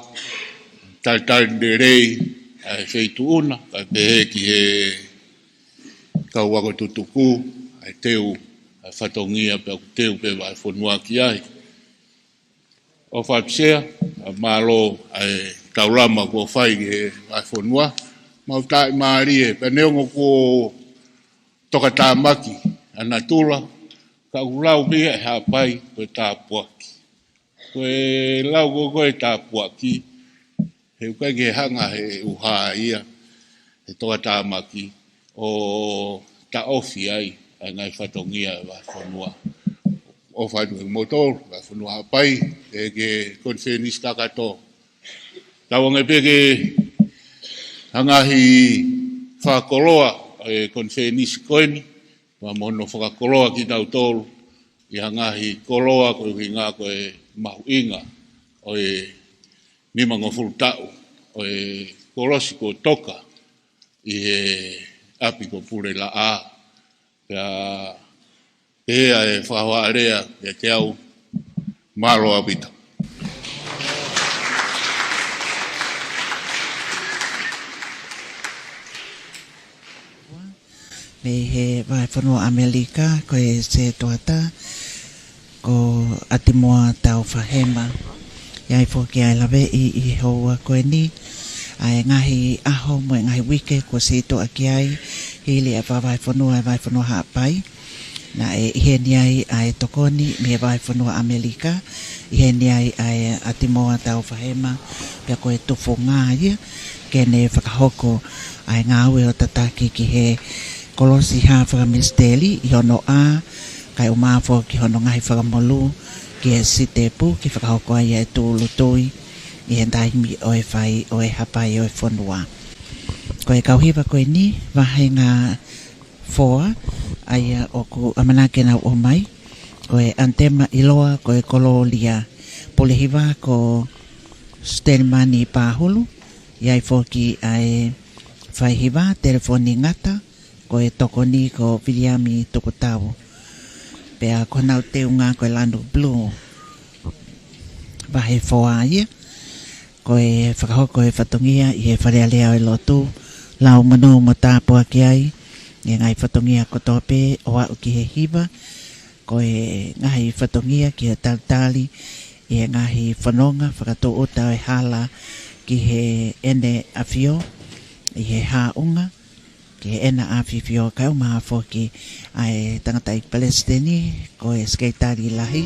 tal de rei ai feituona ka pe ki e ka wa ko tutuku ai teu ai fatongia pe teu pe vai fonua ki ai o fatsia malo ai taulama ko fai ke vai fonua mau tai marie pe neongo ko toka tamaki anatula ka ulau bi ha pai pe tapua koe lau koe tāpua ki, he ukai ke hanga he uha ia, he toa tāmaki, o ta ofi ai, ai ngai whatongia wa whanua. O whanua motor, wa whanua hapai, e ke konferenista kato. Tawanga peke hangahi whakoloa, e konferenista koeni, wa mono whakakoloa ki tau tolu, i hangahi koloa koe hinga koe mahu inga o mimango fultau o kolosi ko toka i api ko pure la a e whaua area e te au malo apita. Me he vai whanua Amerika koe se toata ko atimoa tau whahema. Iai fōki ai lawe i hoa koe ni. Ai ngahi aho mo ngahi wike ko sito aki ai. Hili e vai whanua hapai. Na e iheni ai tokoni me vai whanua Amerika. Iheni ai atimoa tau whahema. Pia koe tofo ngā ia. Kene whakahoko ai ngā ue o tataki ki he kolosi ha whakamisteli i hono a. Kai o mafo ki hono ngai whakamolu ki e sitepu ki whakahoko ai e tūlu tui i he ndaimi oe whai oe hapai oe whanua. Ko e kauhiwa koe ni wahai ngā whoa ai o ku amanakena o mai ko e antema iloa ko e kololia polehiwa ko Stelmani Pahulu iai foki ai whaihiwa telefoni ngata ko e tokoni ko Viliami Tokotau. Pea ko nau te unga koe lanu blue. Wahe foa ia. Koe whakahoko e whatongia i he wharea lea o lotu. Lau manu mo tāpua ki ai. E ngai whatongia kotope o au ki he hiva. Koe ngahi whatongia ki he tautali. E ngahi whanonga whakato o tau e hala ki he ene awhio. I he haunga. Ki he ena awhio kau maha fōki ai tangata i Palestini. Koe skaitari lahi.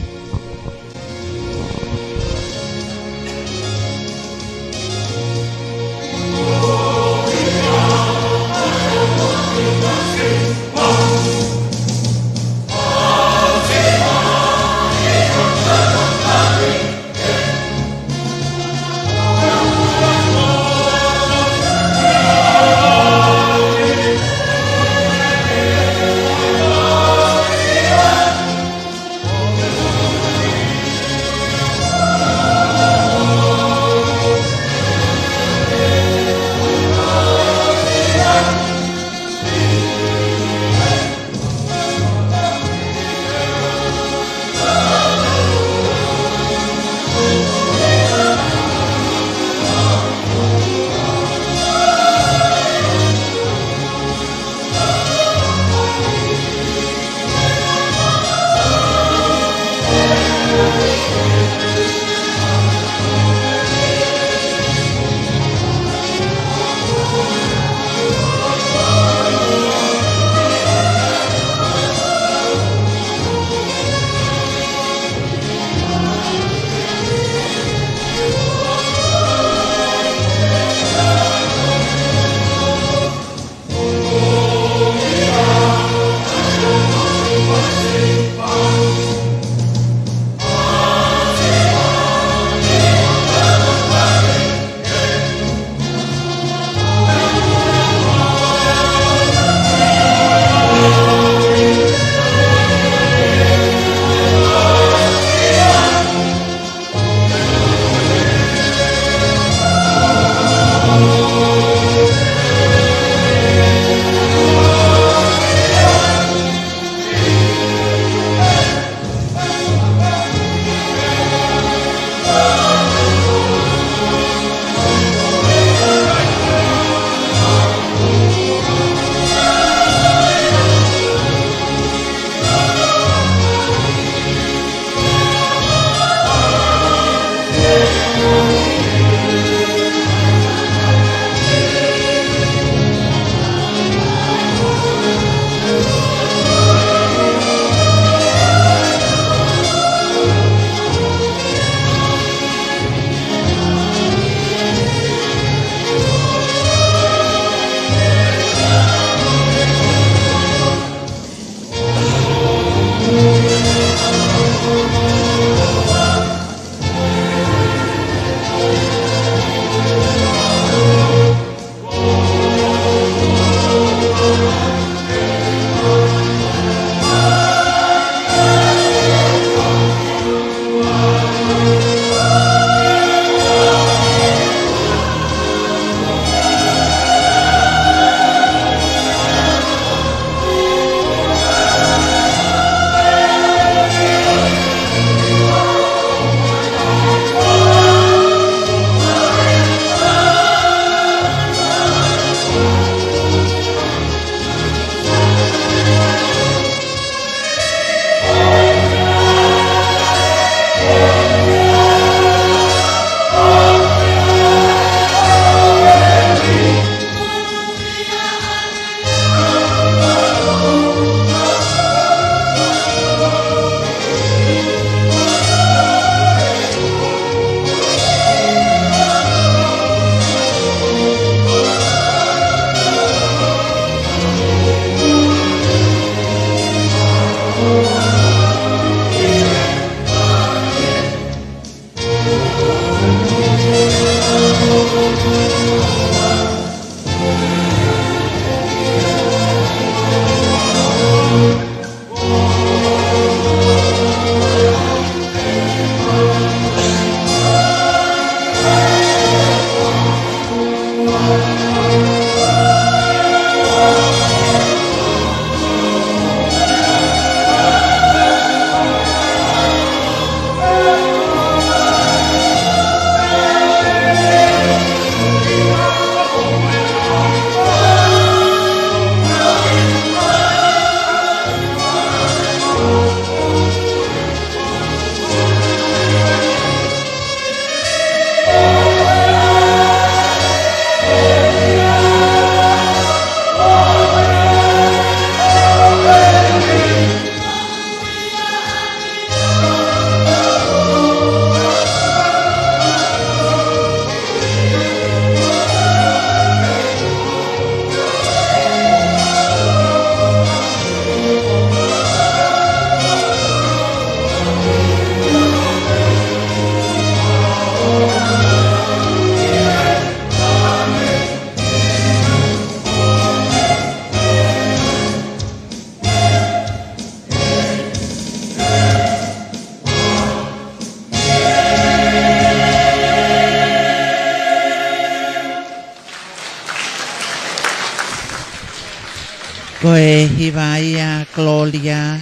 hiwa ia Gloria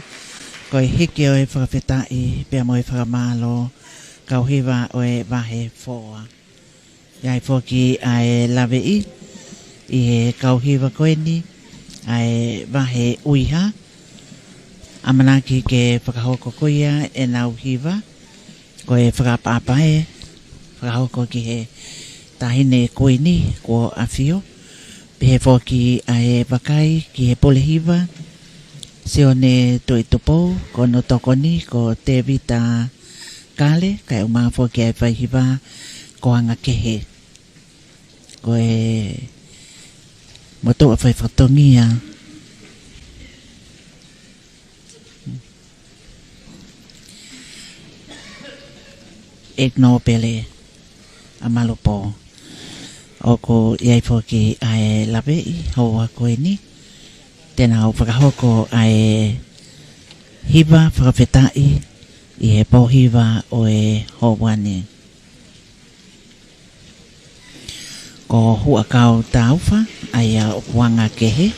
ko hiki o e whakawhetai pia mo e whakamalo kau hiwa o e wahe foa. Iai foki ai lawe i he kau hiwa koe ni ai wahe uiha. Amanaki ke whakahoko koia e nau hiwa ko e whakapapae whakahoko ki he tahine koe ni ko awhio. Pehe foki ai wakai ki he pole hiwa se o ne toi topo ko no toko ni ko te vita kale kai umanga foki ai whai hiwa ko anga kehe. Ko e moto a whai whatongia. Ek no pele a malopo. O ko iai foki ai lawe i hoa koe ni. Tēnā o whakahoko ai hiwa whakawhetai i he pōhiwa o e hōwani. Ko hua kau tāuwha ai a wanga kehe.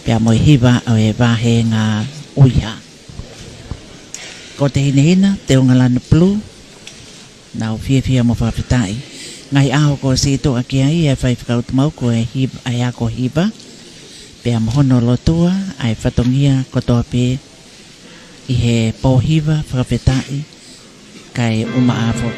Pea moi hiwa o e wahe ngā uiha. Ko te hinehina te ungalana plu. Nau fia mo whakawhetai. Ngai aho ko si toa ki ai e whai whakautumau ko e hiba ai ako hiba. Pea mohono lotua ai whatongia kotoa pe i he pōhiwa whakawhetai kai uma afo.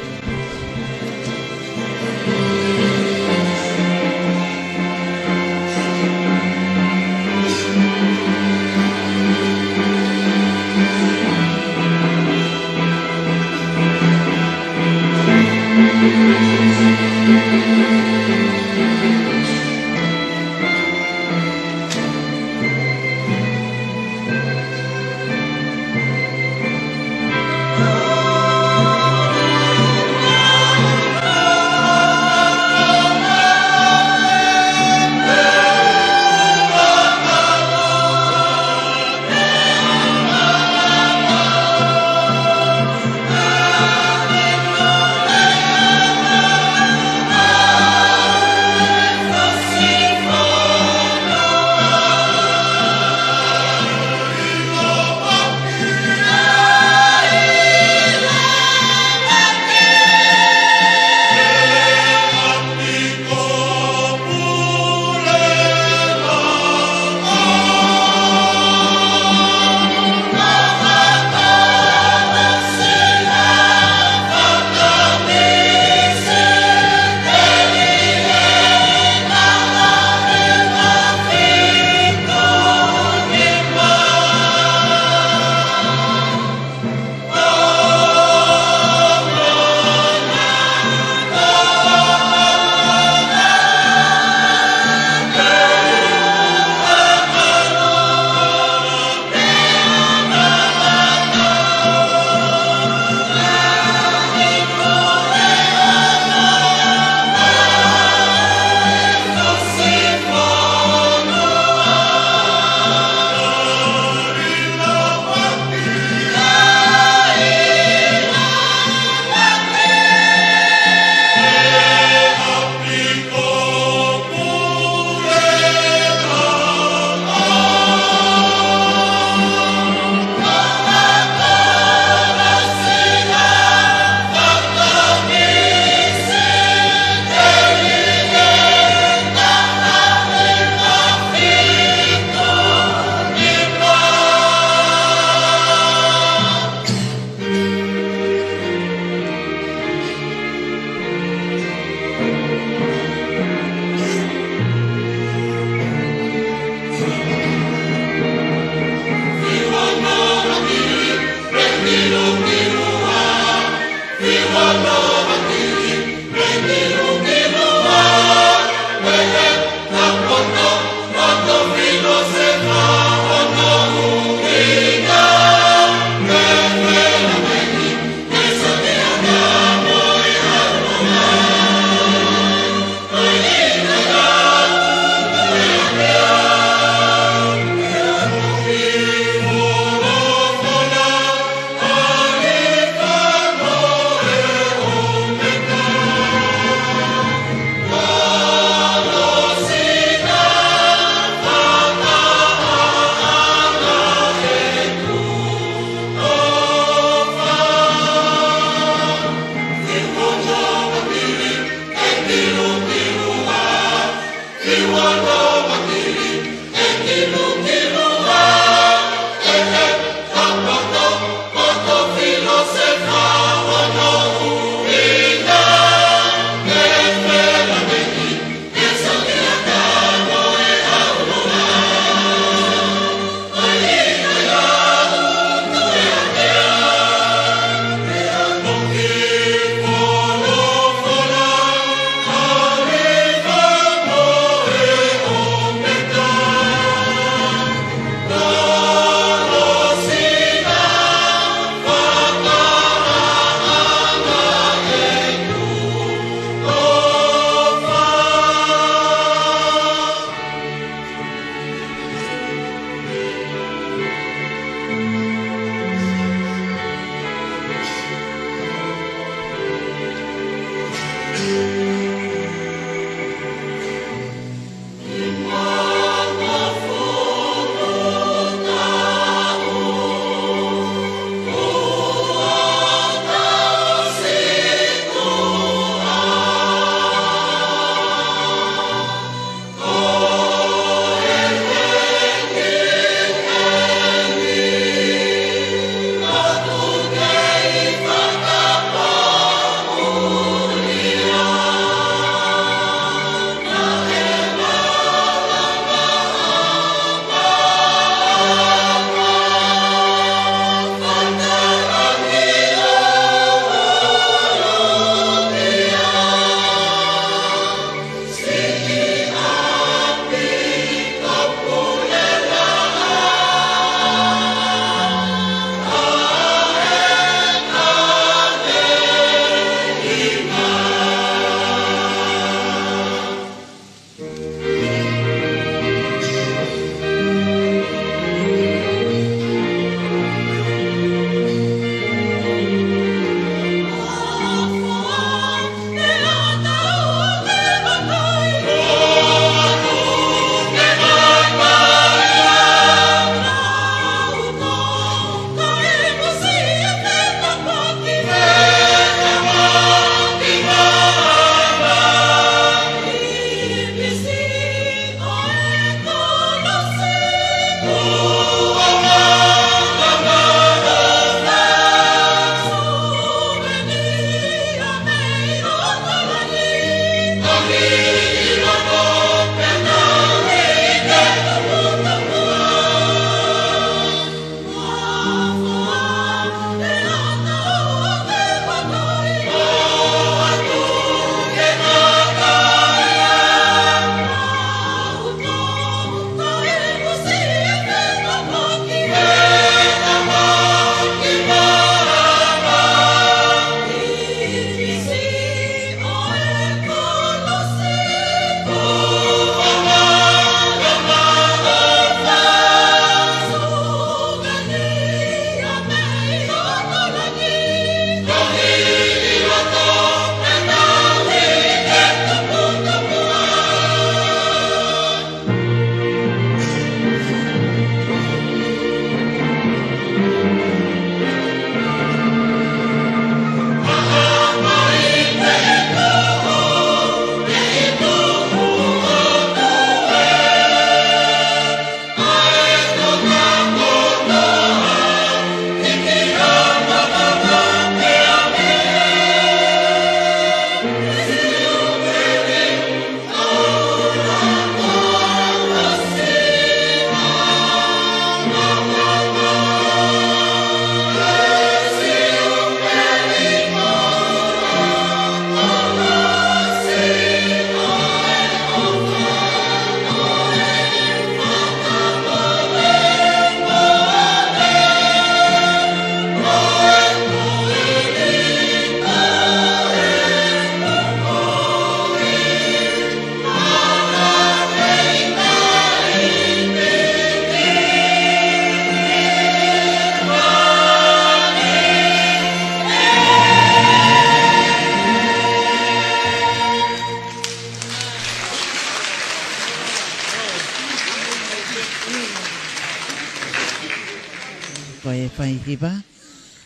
ko e whai hiwa.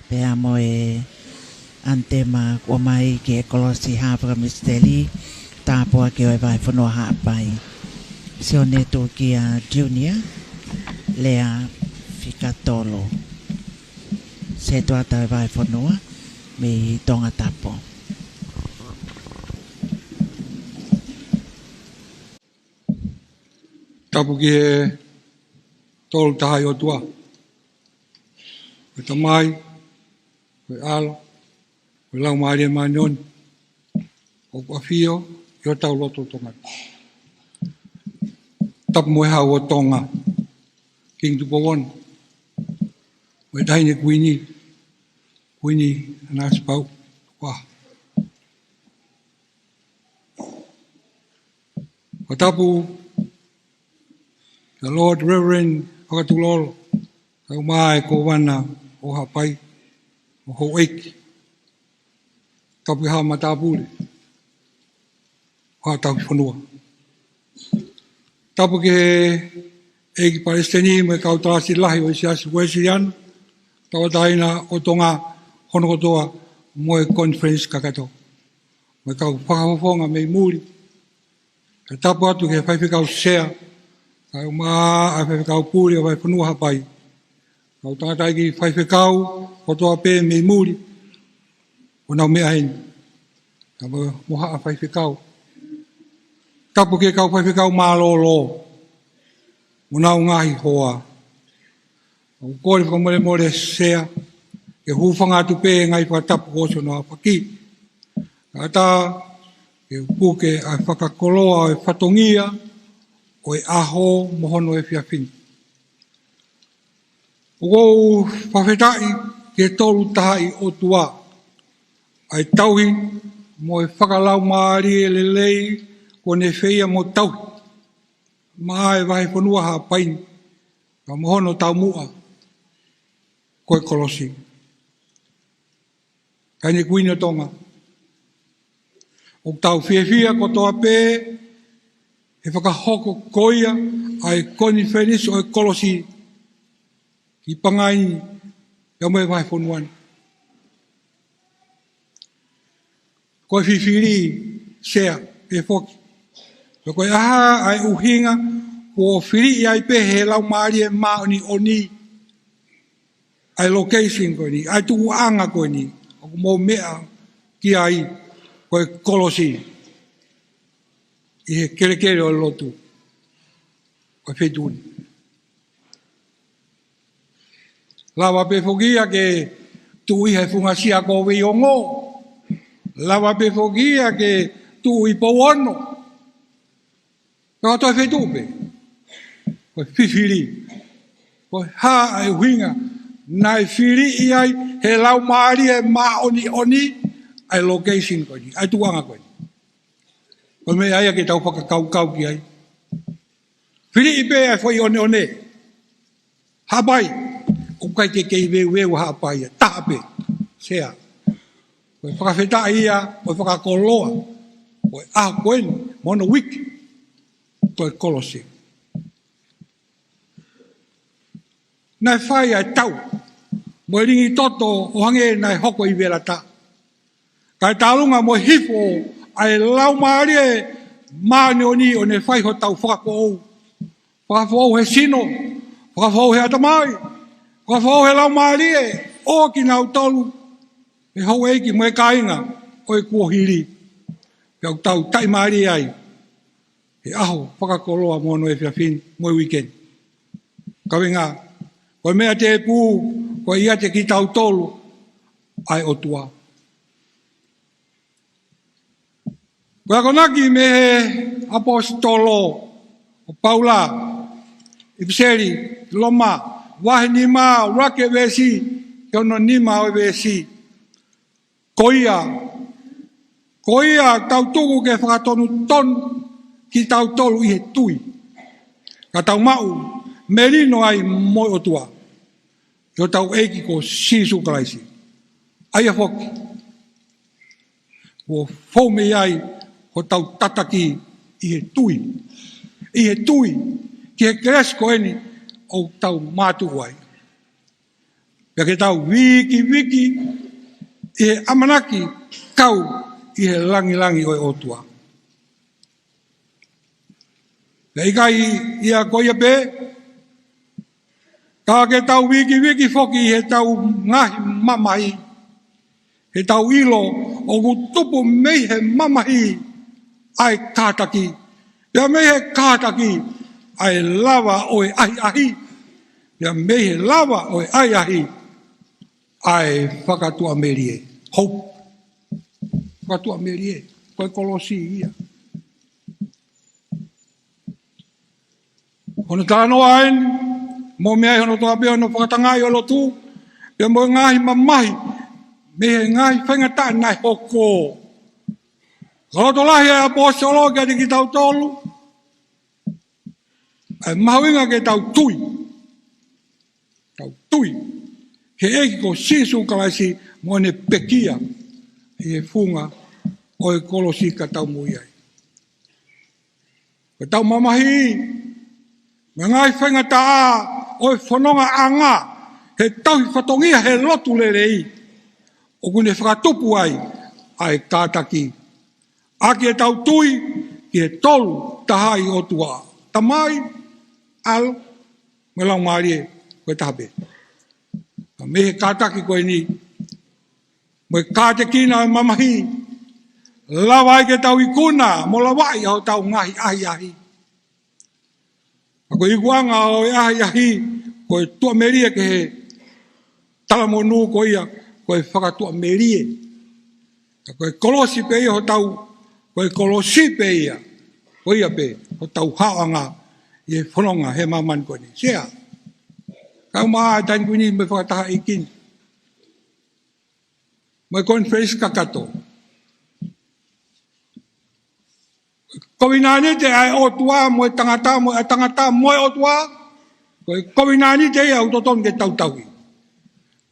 Pea mo e antema o mai ke Kolosi hawhaka misteri. Tāpua ke oi vai whanua haapai. Se o neto ki a Junior. Lea Fikatolo. Se toa tai vai whanua. Me tonga tapo. Tapu ki he tolu tahai o tua. Koe tamai, koe alo, koe lau maari e maanioni. O kua fio, i o tau loto tongata. Tapu moe hau o tonga. King tupo one. Moe daine kuini. Kuini anas pau. Wah. O tapu the Lord Reverend Hakatulolo, kau mai ko wana o hapai, o ho eiki, tapu ha matapule, ha tau whanua. Tapu ke eiki Palestini me kau tarasi lahi o isiasi Wesleyan, tau taina o tonga honokotoa moe conference kakato. Me kau whakahofonga me muri, ke tapu atu ke whaiwhikau sea, kau maa a whaiwhikau pūri o vai whanua hapai. Kau tātai ki whaiwhikau, o toa pē me muri, o nau mea heni. Ka moha a whaiwhikau. Tapu ke kau whaiwhikau mālolo, o nau ngahi hoa. O kore whakamore more sea, ke hūwhanga atu pē ngai whatapu koso no a whaki. Ka tā, ke puke a whakakoloa o e whatongia, o e aho mohono e whiawhini. O kou whawhetai ke tolu tahai o tua, ai tauhi mo e whakalau maari e lelei ko ne whia mo tauhi. Maa e wahi whanua ha paini, ka mohono tau mua, ko e Kolosi. Kaine kuina tonga. O tau whiawhia ko toa pē, e whakahoko koia ai koni whenisi o e Kolosi ki pangai ia moe vai whonuani. Koe whiwhiri sea e whoki. So koe aha ai uhinga ko whiri ai pe he lau maari e maoni oni ai location koe ni, ai tuku anga koe ni, o mo mea ki ai koe Kolosi. I he kere o lotu, o whetuni. Lawa pe whokia ke tu i he whungasia ko wei ongo. Lawa pe whokia ke tu i pauano. Ka toi whetupe. Ko whiwhiri. Ko ha ai winga. Nai whiri i ai he lau maari e maoni oni ai location ko ni, ai tuanga ko ni. O me aia ke tau whakakau ki ai. Whiri i pē ai whai one. Hapai. O kai ke kei weu hapai. Taha pē. Sea. Koe whakawheta ia. Koe whakakoloa. Koe koen. Mono wiki. Koe Kolosi. Nai whai ai tau. Mo ringi toto o hange nai hoko i vera ta. Kai tālunga mo hifo ai lau maari e maani oni o ne whai ho tau whakapou. Whakapou he sino, whakapou he atamai, whakapou he lau maari e o ki nau tolu. E hau eiki mo e kainga o e kuohiri. Pea tau tai maari ai. He aho whakakoloa mono e whiawhini mo e weekend. Kawinga, koe mea te pū, koe ia te ki tau tolu ai o tua. Koe akonaki me he apostolo o Paula, Ipseri, Loma, wahi nima, rake vesi, ke ono nima o vesi. Koia tau tuku ke whakatonu ton ki tau tolu i he tui. Ka tau mau, merino ai moi o tua. Yo tau eiki ko sisu kalaisi. Aia hoki. Ko fome ai, ko tau tataki i he tui. I he tui, ki he kresko eni o tau mātu ai. Pea ke tau wiki i he amanaki kau i he langi o e otua. Pea ikai ia koia pe, ka ke tau wiki foki i he tau ngahi mamahi, he tau ilo o ku tupu mei he mamahi ai kātaki. Pea mei he kātaki ai lava o e ahi. Pea mei he lava o e ahi ai whakatua merie. Hope. Whakatua merie. Koe kolosi ia. Hono tāno aen, mo mea hono toa peo no whakatangai o lotu, pea mo ngahi mamahi, me he ngahi whaingata nai hoko. Kaloto lahi a apostolo kia te ki tau tolu, ai mahuinga ke tau tui. Tau tui. He eki ko sisu kalaisi mo ne pekia, he funga o e kolosi ka tau muiai. Ka tau mamahi, me ngai whaingata a o e whanonga anga, he tau hi whatongia he lotu lerei, o kune whakatupu ai kātaki. Aki e tau tui, ki e tolu tahai o tua. Tamai, alo, me lau maari e, koe tahape. Me he kātaki koe ni, me kāte kina e mamahi, lawai ke tau ikuna, mo lawai au tau ngahi ahi. Ako iguanga o e ahi, koe tua merie ke he talamonu ko ia, koe whakatua merie. Koe kolosi pe ia ho tau, koe kolosi pe ia, ko ia pe, ho tau haanga, i e whanonga he maman koe ni. Sea, kau maa tan koe ni me whakataha ikin. Mai conference kakato. Kowinani te ai otua mo tangata mo otua. Kowinani te au toton ke tau.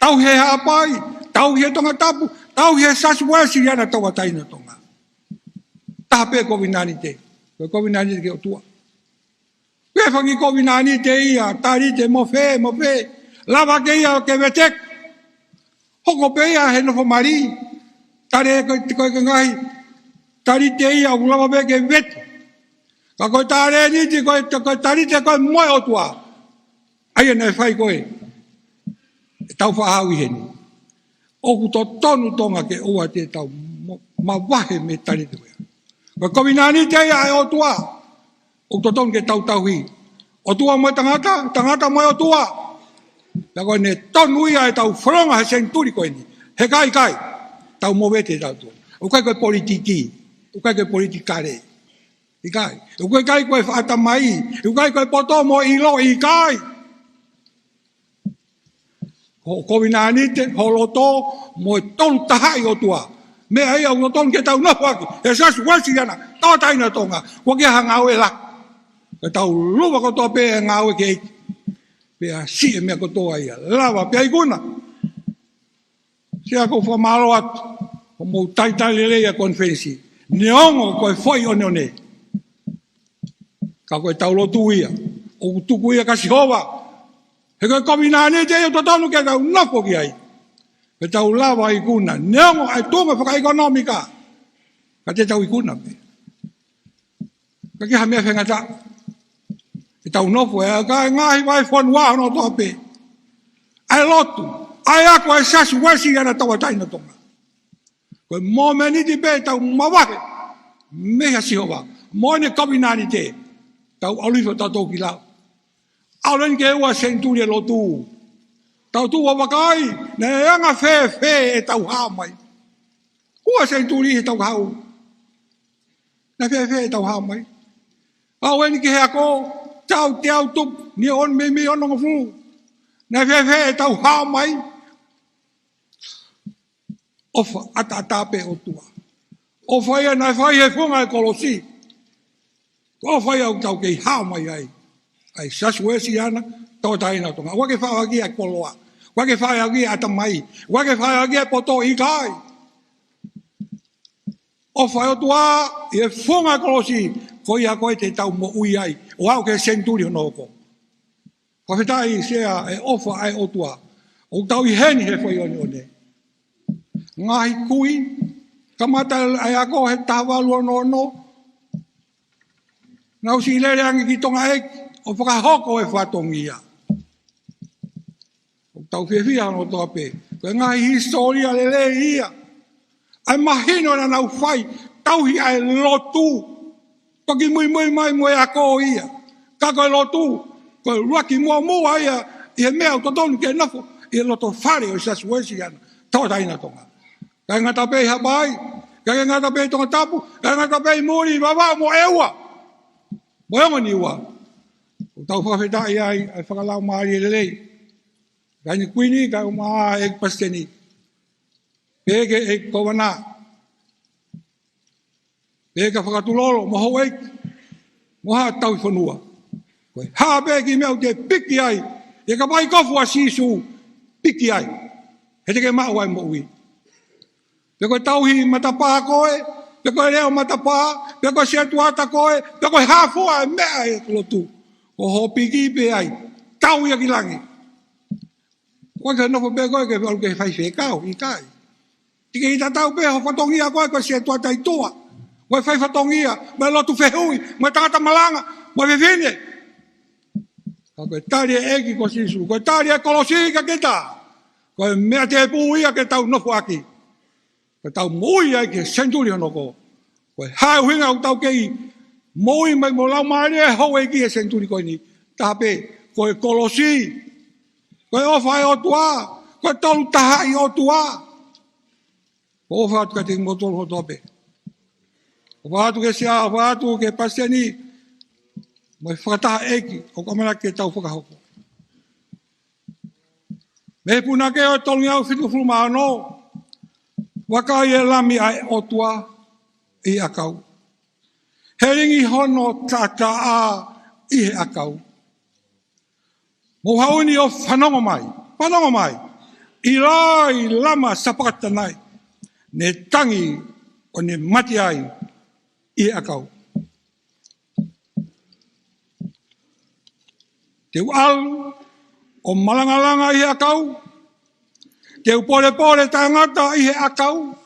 Tau he hapai, tau he tonga tapu, tau he sasuasi yana tau ataina tonga. Tape kowinani te. Kowinani te ke otua. Ke fangi kowinani te ia, tari te mo fe. Lava ke ia ke vetek. Hoko pe ia he no mari. Tare ko ngai. Tari te ia u lava be ke vet. Ka ko tare ni te ko tari te ko mo otua. Ai na fai koe. Tau whaawi heni. Oku to tonu tonga ke ua te tau ma wahe me tari te wea. Ka kowinani te ia e otua. Oku to tonu ke tau hi. Otua mo tangata mo otua. La koe ne tonu ia e tau wharonga he senturi koe ni. He kai. Tau mo wete tau tu. O kai koe politiki. O kai koe politikare. I kai. O kai koe whaatamai. O kai koe poto mo ilo i kai. Ho kowinani te holoto mo ton tahai o tua. Me ai au ton ke tau nahu aki. E sasu wasi yana. Tau taina tonga. Ko ke hangau e la. Ke tau luwa ko toa pe ngau e ke eiki. Pe a si e mea ko toa ia. Lawa pe ai kuna. Sia ko whamalo atu. Ko mou taitalele a konferensi. Neongo koe foi o neone. Ka koe tau lotu ia. O tuku ia kasi hova. He koe kowinani te ia totonu ke tau noko ki ai. Ke tau lawa i kuna. Neongo ai tunga whaka-ekonomika. Ka te tau i kuna. Ka ki hamea whengata. Ke tau noko e ka ngahi vai whanua no toa pe. Ai lotu. Ai ako ai sasu wasi ana tawa taina tonga. Koe mōmeni ti pe tau mawahe. Meha sihova. Mōne kowinani te. Tau alifo tatou ki lau. Aulen ke ua senturi e lotu. Tau tu wawakai. Ne anga fe e tau hao mai. Ua senturi e tau hao. Ne fe e tau hao mai. Auen ke hea ko. Tau te au tup. Ni on me onongo fu. Ne fe e tau hao mai. Ofa ata pe o tua. Ofa ia na fai he funga e kolosi. Ofa ia tau ke hao mai ai. Ai sasuesi ana tau taina tonga. Wake wha agi a koloa. Wake wha agi a tamai. Wake wha agi a poto i kai. Ofa o tua i e funga e kolosi. Ko ia koe te tau mo ui ai. O au ke senturi hono oko. Ko whetai sea e ofa ai o tua. O tau I heni he whai one. Ngahi kui, kamata ai ako he tawalu no. Ngau si lere angi ki tonga eki, o whakahoko e whatongia. O tau whiawhia no toa pe, koe ngahi historia lele ia. Ai mahino na nau whai, tauhi ai lotu. Paki mui mai moe ako ia. Kako e lotu, koe ruaki mua ia, I he mea utotonu ke nafo, I he loto whare o isa suesi ana, tau taina tonga. Kai ngata pei hapai, kai ngata pei tonga tapu, kai ngata pei muri, wawa mo ewa. Mo ewa ni ua. O tau whawhetai ai whakalau maari lelei. Kai ni kuini, kai o maa e pasteni. Peke e kawana. Peke whakatulolo, moho eiki. Moha tau whanua. Koe haa peki mea te piki ai. E ka pai kofu a sisu piki ai. He te ke mau ai mo ui. Pe koe tauhi matapā koe. Pe koe reo matapā. Pe koe setuata koe. Pe koe hafua e mea e lotu. Ko ho piki pe ai. Tau ia ki langi. Koe ka nofo pe koe ke alu ke whai whekau. I kai. Tike I tatau pe ho whatongia koe setuata I toa. Koe whai whatongia. Mai lotu whehui. Mai tangata malanga. Mai wewene. Koe tari e eki ko sisu. Koe tari e kolosi ka keta. Koe mea te pū ia ke tau nofo aki. Koe tau mui ai ke senturi hono ko. Koe hae huinga u tau kei. Mui mai mo lau maari e hou eki e senturi koe ni. Tape koe kolosi. Koe ofa e o tua. Koe tolu taha I o tua. Koe ofa atu ka te ngotolo ho tope. Ofa atu ke sia, ofa atu ke paseni. Mai whakataha eki, o kamana ke tau whakahoko. Me puna ke o tolungi au whitu fuluma anō, wakai e lami ai otua I akau. He ringi hono tata a I he akau. Mo hauni o whanongo mai, I rai lama sapakata nai, ne tangi o ne mati ai I he akau. Te alu o malangalanga I he akau. Te pore tangata I he akau.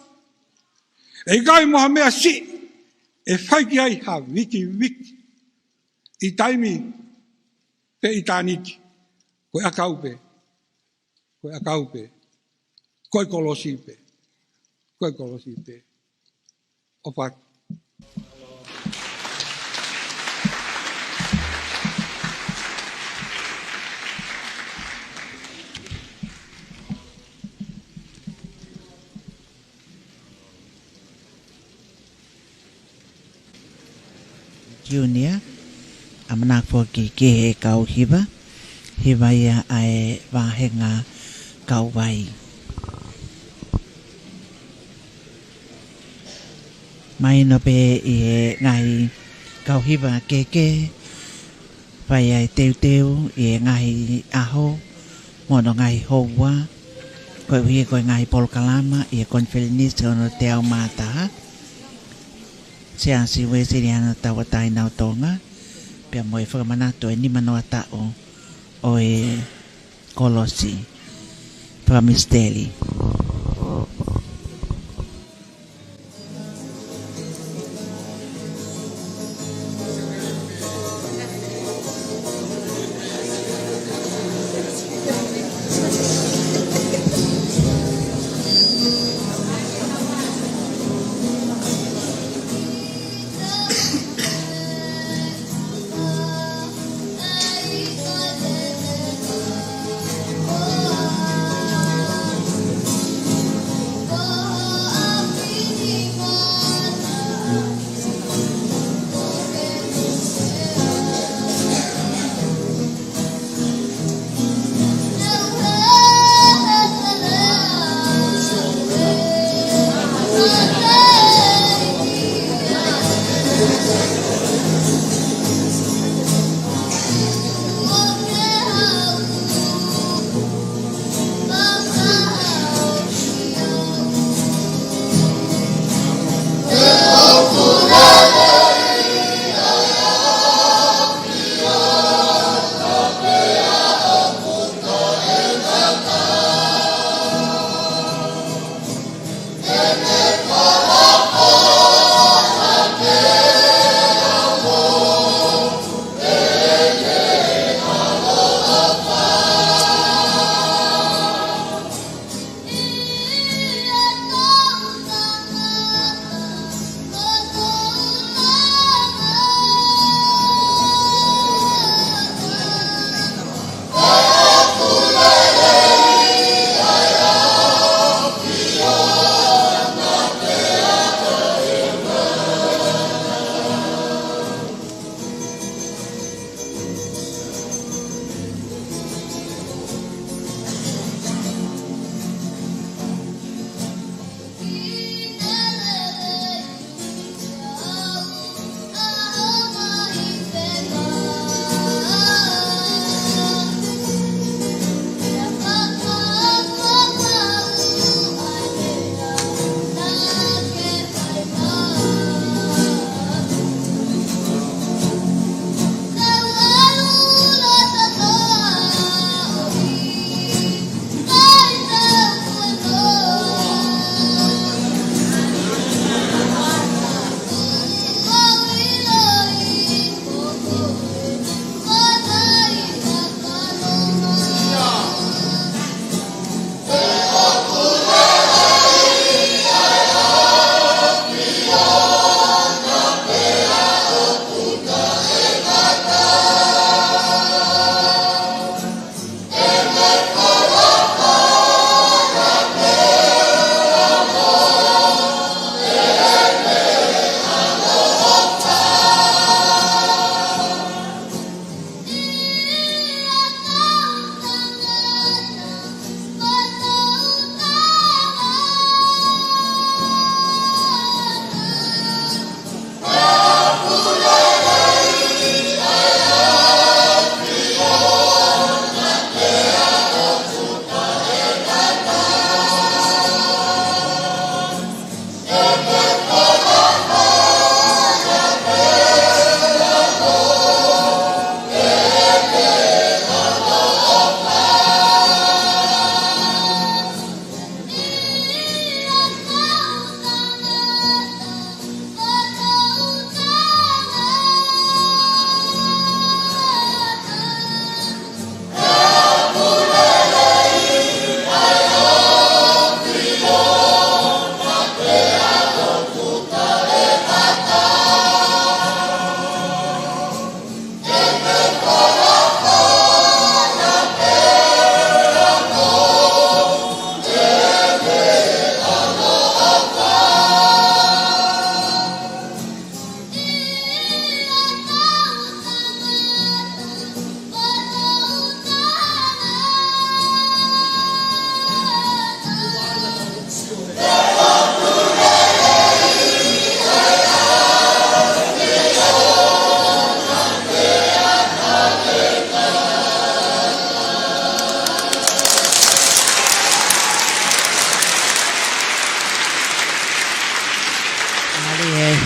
E kai moha mea si. E whaiki ai ha wiki. I taimi pe I tāniti. Koe akau pe. Koe kolosi pe. O whak. Junior, amanak po ki he kau hiva ia ai wahenga kau vai. Mai no pe I ngai kau hiva keke, vai ai teu I ngai aho, mono ngai hoa, koe hui koe ngai polkalama I konfelinis kono te au mata. Sia si we siriana tawa tai nau tonga pia moe whakamanato e ni manoa tao o e kolosi pramisteli.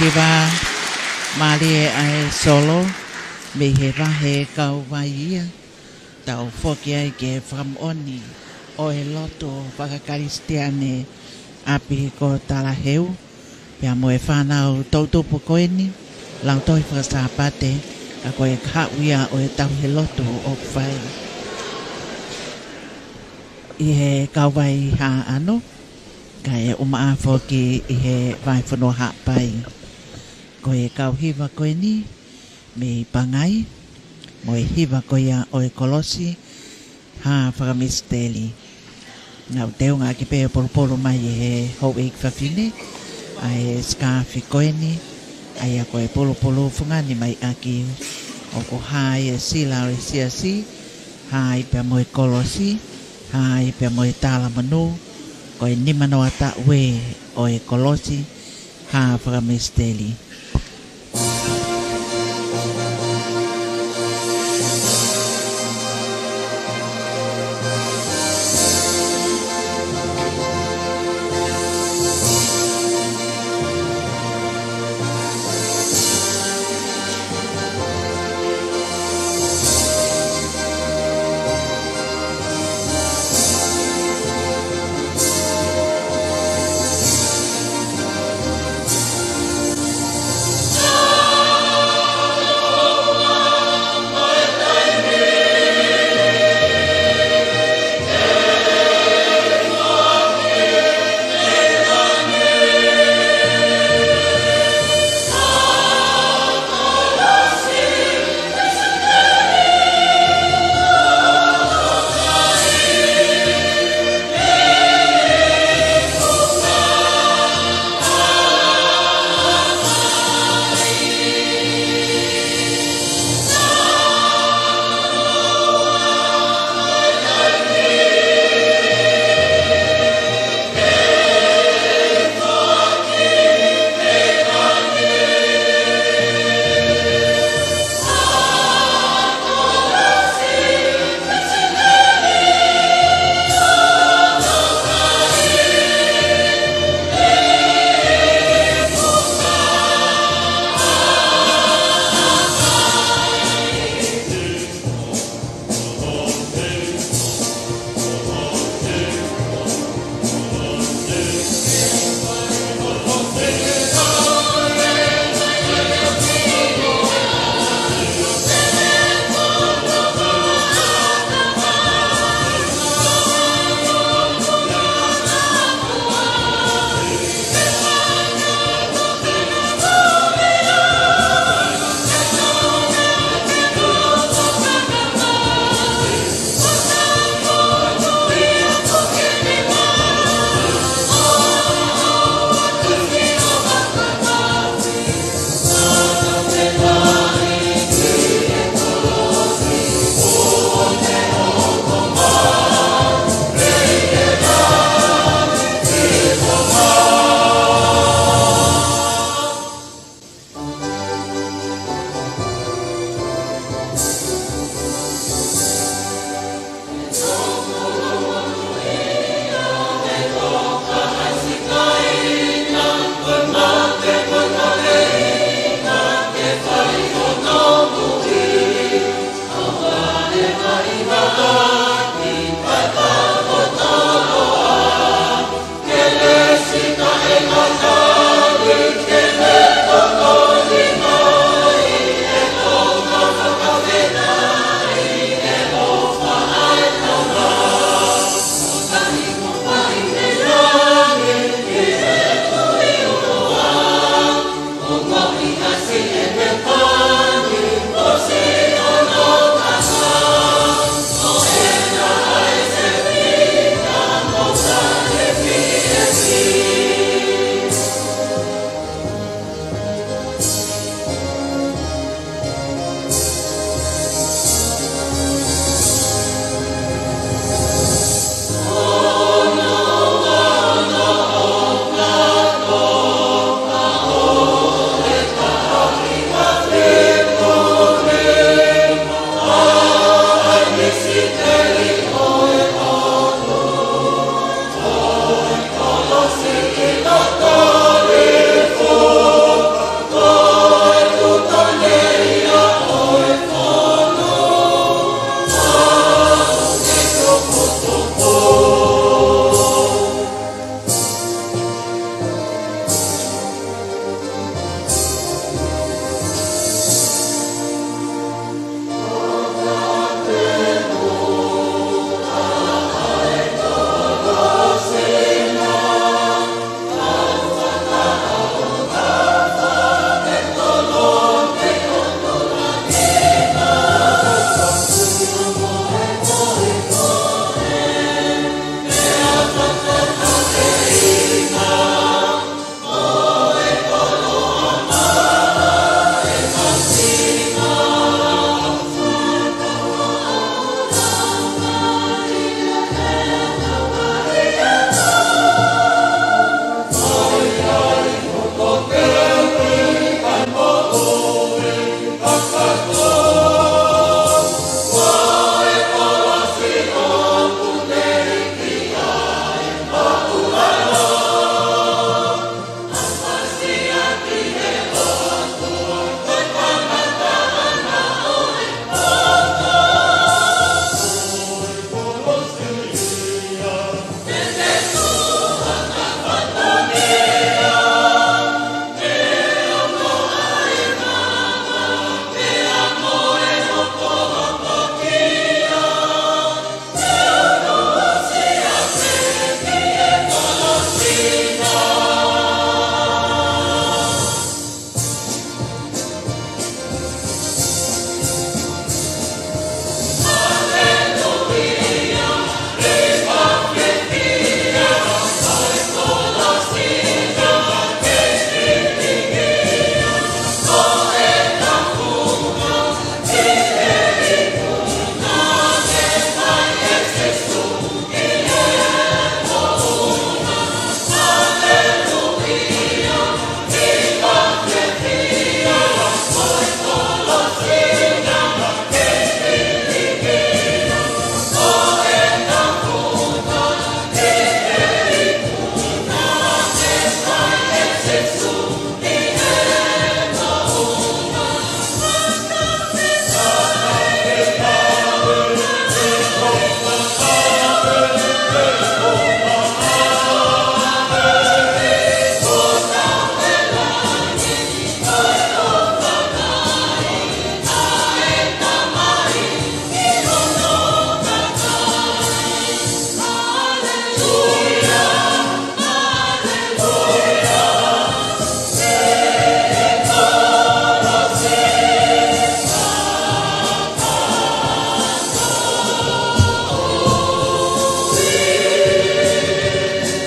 hiwa malie ai solo me he vahe kau vaia tau foki ai ke from oni o e loto whakakaristiane api ko talaheu pia mo e whanau tautupu koeni lau toi whakasapate a koe kauia o e tau he loto o whai i he kauwai ha ano ka e umaa foki i he vai whanua hapai koe kauhiwa koeni me pangai mo e hiwa koia o e kolosi ha whakamisteli ngau teo ngā ki pēo polopolo mai e he hou eik whawhine a e skafi koeni ai a koe polopolo whungani mai aki o ko hai e sila o e siasi hai pia mo e kolosi hai pia mo e tala manu koe nimano ata we o e kolosi ha whakamisteli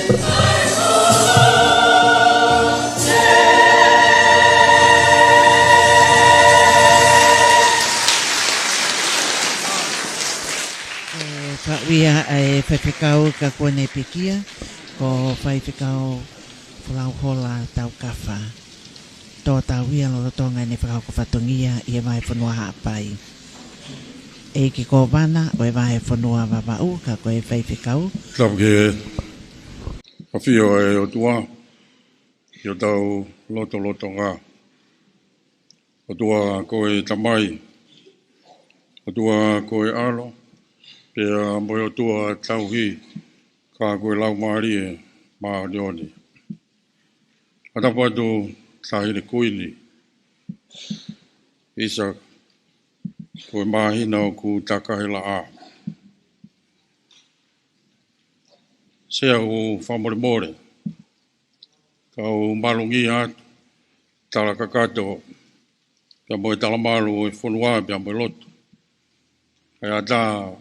Wia ai whewhekau ka kone pikia, ko whewhekau whalau hola tau kawha. Tō tau wia no rotonga ni whakau ko whatongia i e mai whanua hapai. E ki ko wana o e mai whanua wawau ka koe whewhekau. Tapu ke awhio e o tua, i o tau loto ngā. O tua koe tamai, o tua koe alo, pia moe o tua tauhi, ka koe lau maari e maa leoni. Atapu atu tahire kuini, isa koe mahina o ku takahela a. Sea o whamore more, ka o malungi atu, tala kakato, pia moe talamalu e whanua pia moe lotu. Kai ata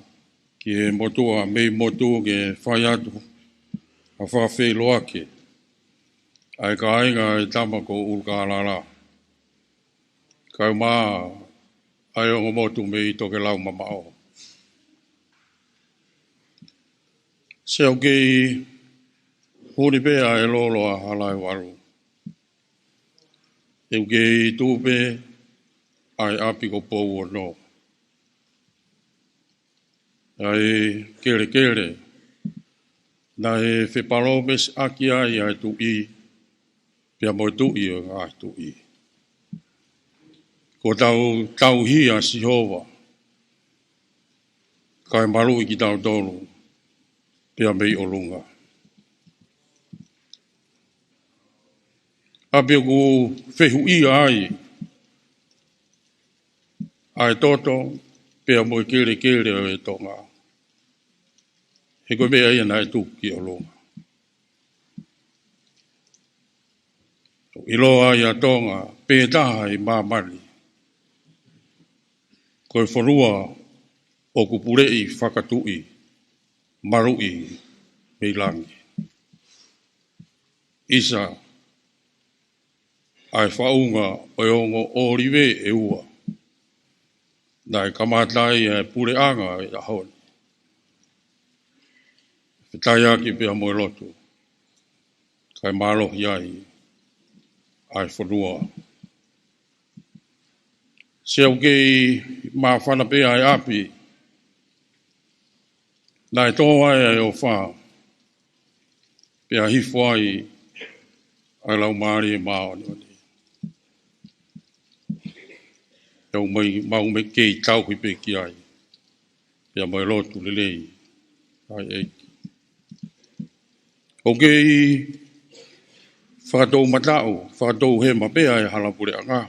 ki he motua, mei motu ke whai atu, a whawhi loake. Ai ka ainga e tama ko ulka alala. Kai maa, ai o motu mei toke lau mamao. Se au kei huni pēa e lolo a halai waru. E au kei tūpe ai api ko pou o no. Ai kere, na e whepalopes aki ai ai tu i, pia moe tu i o ai tu i. Ko tau hi a Sihova, kai maru i ki tau tolu, pia mei o lunga. Api ku whehu i ai, ai toto, pia moe kere o e tonga. He koe mea ia nai tu ki o longa. I loa ia tonga, pētaha i māmari. Koe whanua o kupurei whakatui, marui, meilangi. Isa, ai whaunga o ongo oriwe e ua. Nai kamatai e pure anga e ahoni. Whitai aki pia moe lotu. Kai malo iai ai whanua. Se au kei mā whana pia ai api. Nai tō ai o wha. Pia hifo ai ai lau maari e maoni oni. Au mau me kei tau ki pe ki ai. Pia moe lotu lelei. Ai eiki. O kei whakatou matau, whakatou he mapea e halapure anga.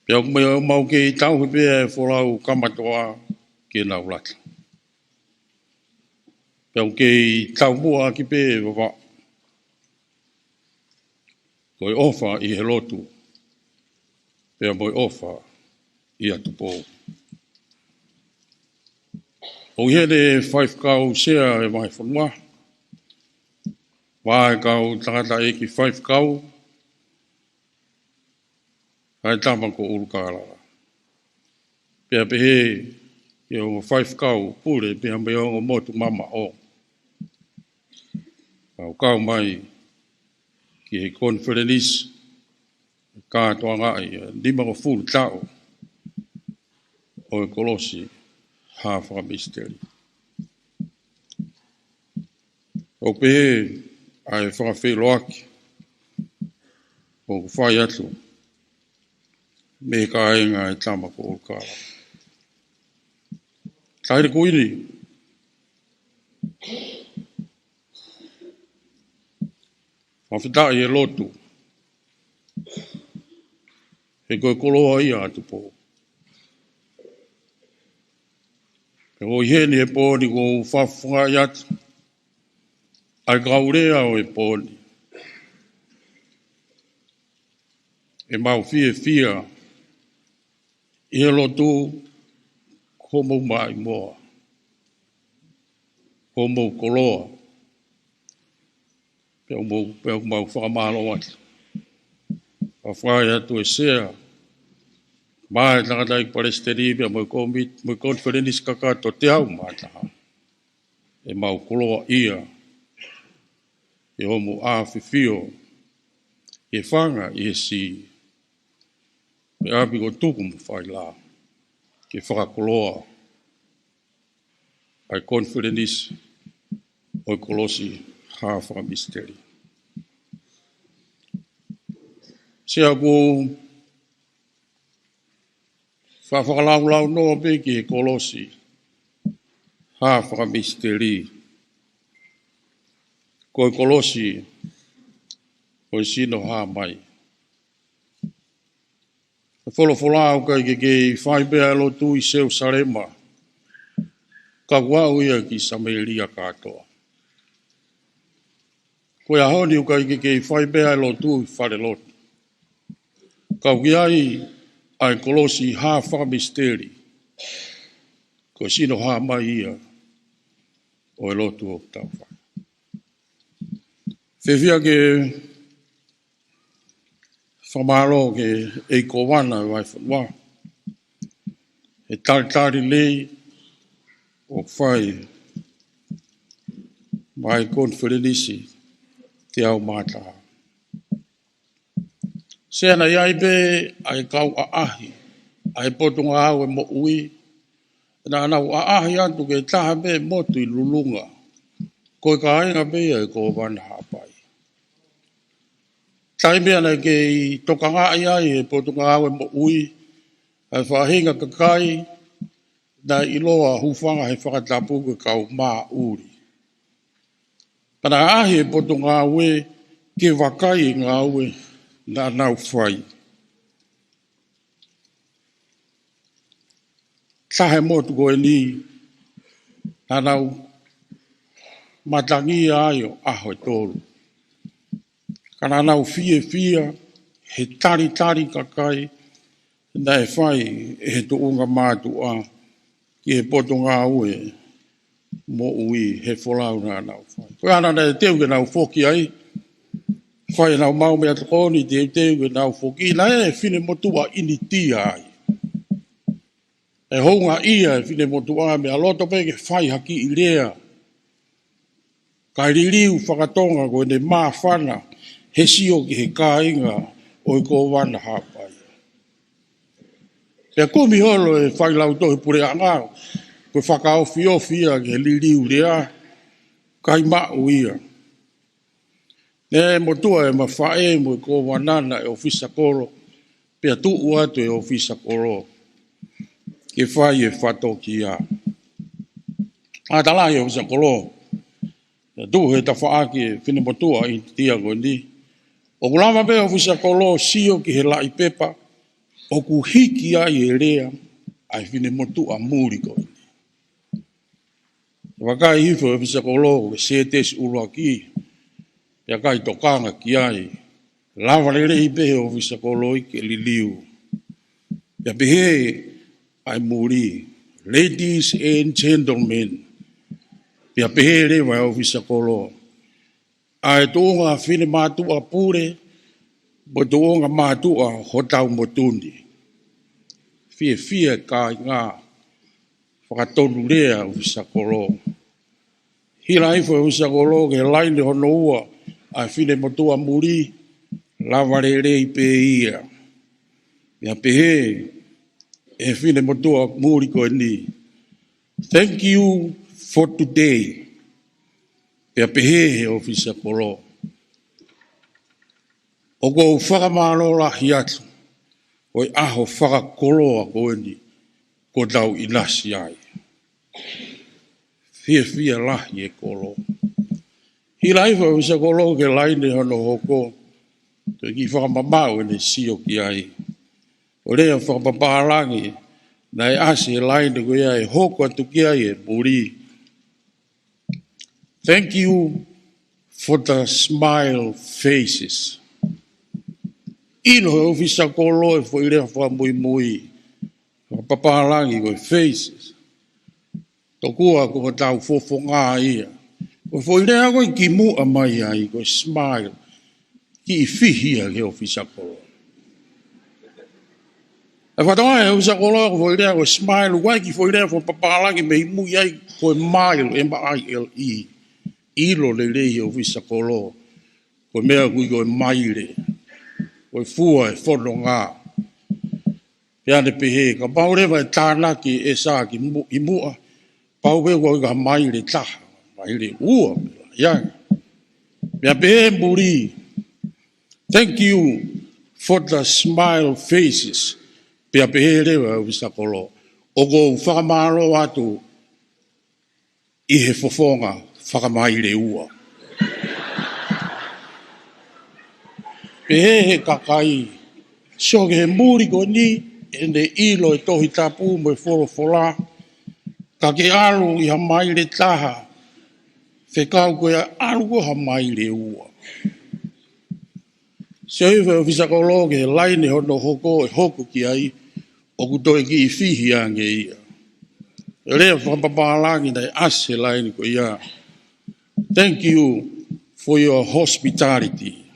Pia mau kei tau ki pe e wholau kamatoa ke nau lata. Pia kei tau mua ki pe e wawa. Koe ofa i he lotu. Pea moe ofa i atu pō. O here 5 kau sea e mai whanua. Wae kau tangata e ki 5 kau. Hai tama ko urukara. Pea pehe i o 5 kau pure pea me o motu mama o. Kau mai ki he conference kātoa ngai, lima ko fulu tau o e kolosi hawha misteri. O pehe ai whakawhelo aki o whai atu me ka ainga e tama ko urukara. Taire kuini whawhitai e lotu he koe koloa ia atu pō. E o iheni e pōni ko whawhunga i atu. Ai kaurea o e pōni. E mau fia. I he lotu komo mai moa. Komo koloa. Peo mau whakamalo atu. A whai atu e sea. Mai tangata i Palestini pia mo konferenis kakato te au mataha. E mau koloa ia. E homo a whiwhio. E whanga i e si. Me api ko tuku mo whai la. Ke whakakoloa. Ai konferenis o kolosi hafa misteri. Sia ko whakalau noa pe ki kolosi hafa misteri. Ko kolosi o sino ha mai. Wholofolau kai ke whaibea lo tu i seu sarema. Ka wau ia ki Samelia katoa. Ko ia honi u kai ke whaibea lo tu i whare lotu. Ka ukiai ai kolosi ha whamisteri. Ko sino ha mai ia o e lotu o tau whai. Whiwhia ke whamaro ke e kowana vai whanua. E tari lei o whai mai konferenisi te au mātaha. Seana iai be ai kau a ahi, ai potunga au e mo ui, na anau a ahi antu ke taha be motu i lulunga, koe ka ainga be ai ko wana hapai. Tai mea na ke i toka ngā iai e potunga au e mo ui, ai whahinga kakai, na iloa hufanga he whakatapuka kau mā uri. Pana ahi e poto ngā ue ke wakai ngā ue na nau whai. Tahe motu koe ni na nau matangi aio aho e tolu. Kana nau fia he tari kakai na e whai he tuunga mātu a ki he poto ngā ue mo ui he wholau nā nau whai. Koe ana na e teu ke nau whoki ai, whai nau mau mea takoni te teu ke nau whoki, na e whine motua ini tia ai. E hounga ia e whine motua mea loto pe ke whai haki i rea. Kai ririu whakatonga koe ne mā whana, he sio ki he kāinga o i ko wana hapai. Pea kumi holo e whai lau tohi pure angau, koe whakao fia ke liriu rea, kai mau ia. Ne motua e mawhae mo i ko wanana e ofisa koro, pea tuu atu e ofisa koro, ke whai e whatoki ia. A talai e ofisa koro, e tuu he ta whaaki e whine motua i tia koe ni. O kulama pe ofisa koro sio ki he lai pepa, o ku hiki ai e rea, ai whine motua muri koe. Wakai hifo e ofisa koro, se tesi urua ki, ya kai tokanga ki ai, lava le rei pe ofisa koro i ke liliu. Ya pehe ai muri, ladies and gentlemen, ya pehe rewa e ofisa koro, ai tuunga whine mātua pure, bo tuunga mātua hotau motundi. Fia kai ngā, whakatonu rea ofisa koro. Hira ifo e ofisa koro ke laine hono ua, ai whine motua muri, lava le rei pe ia. Ya pehe, e whine motua muri koe ni. Thank you for today. Pea pehe he ofisa koro. O ko whakamālora hi atu, o i aho whakakoloa koe ni, ko tau inasi ai. Fia lahi e kolo. Hira ifa ofisa koro ke laine hono hoko, te ki whakamamau e ne sio ki ai. O rea whakamapaharangi, na e asi e laine koe ai, hoko atu ki ai e muri. Thank you for the smile faces. Ino he ofisa kolo e fo irea whamui. Papaharangi koe faces. Tokua ko tau fofo ngā ia. O foi lea ko ki mu a mai ai ko smile ki fihi a ke ofisa ko. E whatonga e ofisa ko lo foi lea ko smile wai ki foi lea fo papala ki me mu ai ko mile M-I-L-E. Ilo le le ofisa ko lo ko mea kui ko maile. Ko fua e whodonga. Piane pehe, ka paurewa e tāna ki e sā ki mua. Pauwe ko ka maile taha. Maile ua. Yang. Pia pehe muri. Thank you for the smile faces. Pia pehe rewa wisa kolo. O ko whakamaro atu i he fofonga whakamaile ua. Pehe he kakai. So ke he muri ko ni ene ilo e tohi tapu mo e wholofola. Ka ke alu i ha maile taha. Whekau koe alu ko ha maile ua. Se iwe o fisakolo ke he laine hono hoko e hoko ki ai. O kutoe ki i fihi ange ia. E lea whapapalangi nei ase laine ko ia. Thank you for your hospitality.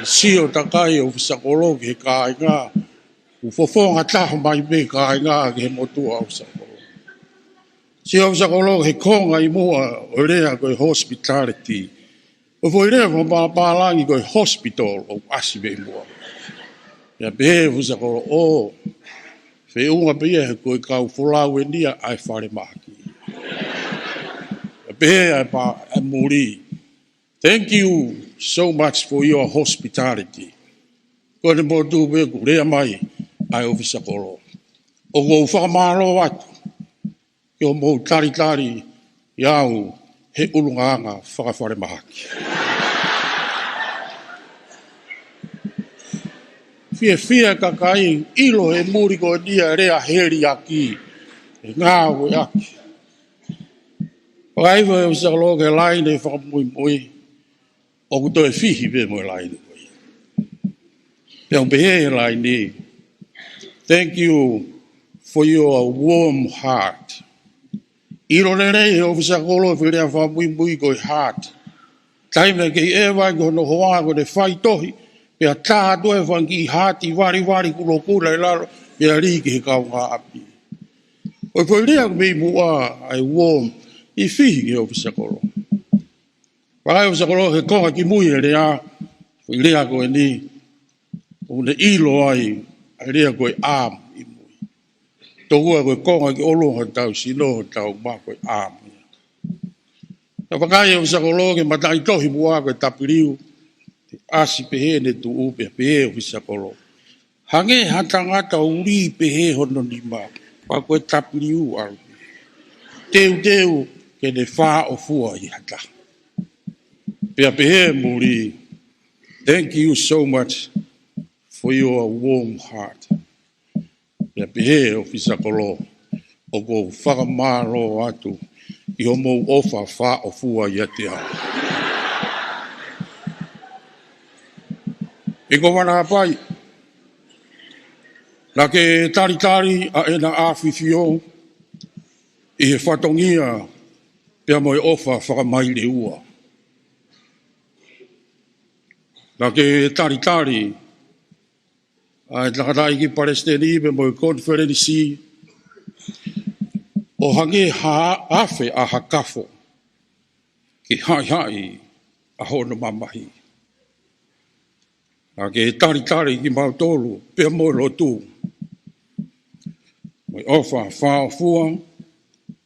Sio takai o fisakolo ke he kai ngā. Ufofonga taho mai me kai ngā ke he motua o fisakolo. Sio fisakolo he konga i mua o lea ko he hospitality. O foi lea whapapalangi ko he hospital o asibe mua. Ia behe fisakolo o. Fe unga pia he koe kau wholau e nia ai whare maki. Ia behe ai pa e muri. Thank you so much for your hospitality. Ko ne mo tu be ku rea mai ai o fisakolo. O ko whakamaro atu. Ki o mo tari iau he ulunganga whakawhare mahaki. Fia kakai ilo he muri ko nia rea heri aki. E ngā ue aki. Pakaiwa e fisakolo ke laine whakamui. O kuto e fihi be mo laine koe. Pea behe laine. Thank you for your warm heart. Iro lere e o fisakolo e whirea whamui koe heart. Taime ke e wai ko no hoa ko ne whai tohi. Pea tātu e whangi hati wari kulo kura e laro. Pea ri ke he kau ngā api. O e whirea me mua ai warm. I fihi ke o fisakolo. Pakai o fisakolo he konga ki mui e rea. Fui rea koe ni. O ne ilo ai. Ai rea koe ām i mui. Tohua koe konga ki oloha tau sinoha tau mā koe ām. Ta pakai o fisakolo ke matai tohi mua koe tapiriu. Te asi pehe ne tu upe pehe o fisakolo. Hange hatangata uri pehe hono ni mā. Pa koe tapiriu alu. Teu ke ne wha o fua i hata. Pea pehe muri. Thank you so much for your warm heart. Pea pehe o fisakolo. O ko whakamaro atu. I homo ofa wha o fua i ate hau. E ko wana pai. La ke tari a ena awhiwhio. I he whatongia. Pea mo e ofa whakamaile ua. La ke tari. Ai takatai ki Palestini pe mo e konferensi. O hange afe a hakafo. Ki hai a hono mamahi. La ke tari ki mautolu. Pea mo e lotu. Mo e ofa wha fua.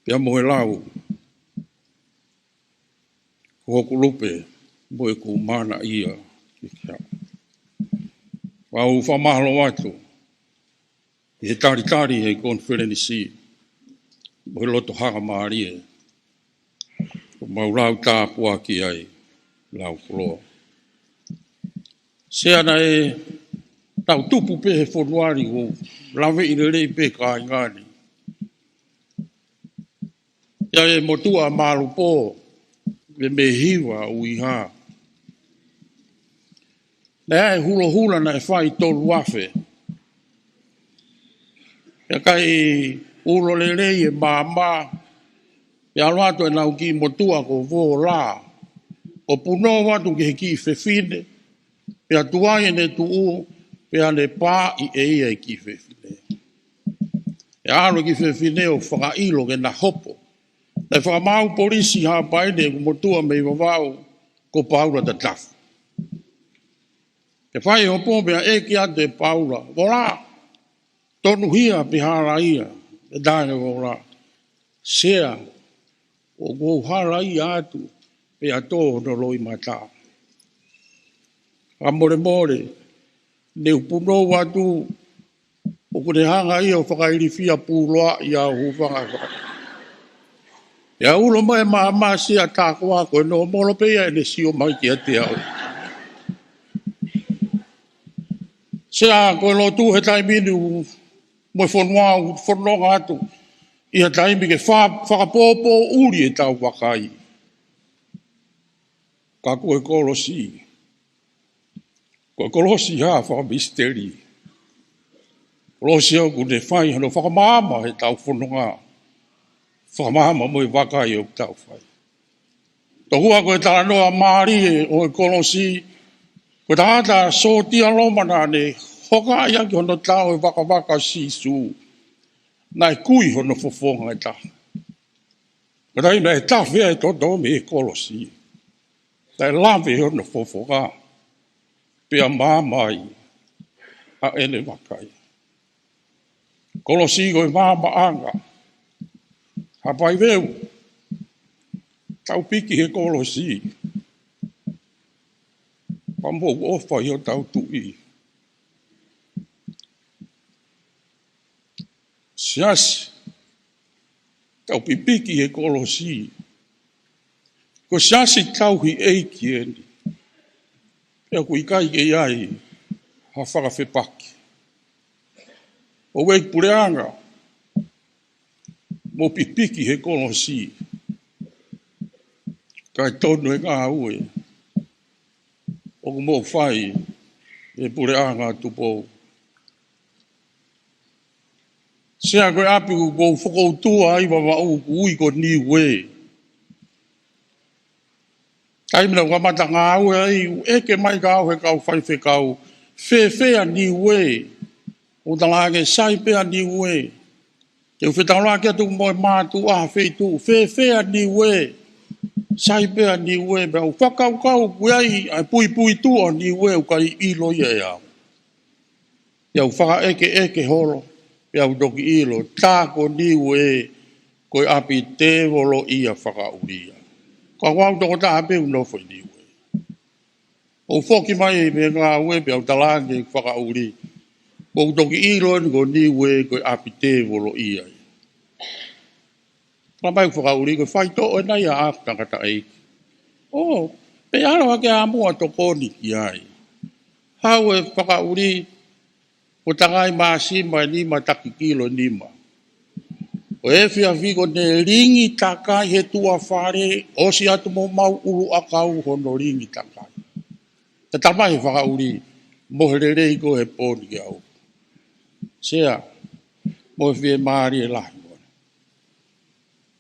Pea mo e lau. Ko lupe mo e ku mana ia ki kia. Wau whamahalo atu. He tari he konferensi. Mo e loto hanga maari e. Ko mau lau tāpua ki ai. Lau kuloa. Se ana e tau tupu pe he whonuari o lawe i rei pe ka ingani. Ia e motua malu po. Me hiwa uiha. Nea e hula na e whai tolu wafe. Ia kai ulo le rei e māma. Pea loa to e nau ki motua ko vo la. O puno watu ki ki fefine. Pea tuai ne tuu. Pea ne pā i eia i ki fefine. E aro ki fefine o whakailo ke na hopo. E whakamau polisi ha paine ku motua mei wawau ko paura ta tafu. E whai hopo mea e ki ate paura. Vola, tonu hia pihara ia. E dāne vola. Sea, o go hara ia atu. Pea tō no loi mata. Amore more, ne upuno watu. O kune hanga ia o whakairifia pūloa ia huvanga. Ia ulo mai maa sea tākua koe no molo pea e ne sio mai ki ate au. Sea koe lo tu he taiminu mo whanonga atu. Ia taimi ke whakapopo uri e tau wakai. Ka koe kolosi. Koe kolosi ha whakamisteri. Kolosi au kune whai hano whakamama he tau whanonga. Whakamama mo i wakai au tau whai. Tohua koe tala noa maari e o e kolosi. Koe tahata sotia lomana ne hoka ia ki hono tau e waka sisu. Nai kui hono fofonga e ta. Koe na e tawhia e toto me e kolosi. Nai lawe hono fofonga. Pea mamai a ene wakai. Kolosi koe mama anga. Hapai veu. Tau piki he kolosi. Pambo ofa i o tau tui. Siasi. Tau pipiki he kolosi. Ko siasi tau hi eiki eni. Pea kui kai ke iai. Ha whakawhepaki. O wei pureanga. Mo pipiki he kolosi. Kai tonu e ngā ue. O mo whai e pureanga tupo. Sea koe api ko whakoutua ai wawa ui ko ni we. Kai mina wamata ngā ue ai eke mai kau he kau whai whe kau. Whewhea ni we. O talage sai pea ni we. Te whetauraa kia tu moe mātu a wheitu. Whewhea ni we. Sai pea ni we. Bea u whakaukau kuei ai pui tua ni we u kai ilo ia e au. Ia u whaka eke holo. Ia u doki ilo. Tāko ni we. Koe api te volo ia whakauria. Ka wau toko tā ape u nofo ni we. O whoki mai me ngā we bea u talange whakauri. O doki ilo ni ko ni we koe api te volo ia. Kamai whakauri ko whaito o nai a āptangata eiki. O, pe ara wake a mua toko ni ki ai. Hau e whakauri o tangai maasi mai nima taki kilo nima. O e whia whiko ne ringi takai he tua whare o si atu mo mau uru akau hono ringi takai. Te tamai whakauri mohererei ko he pōni ki au. Sea, mo whie maari e lahi.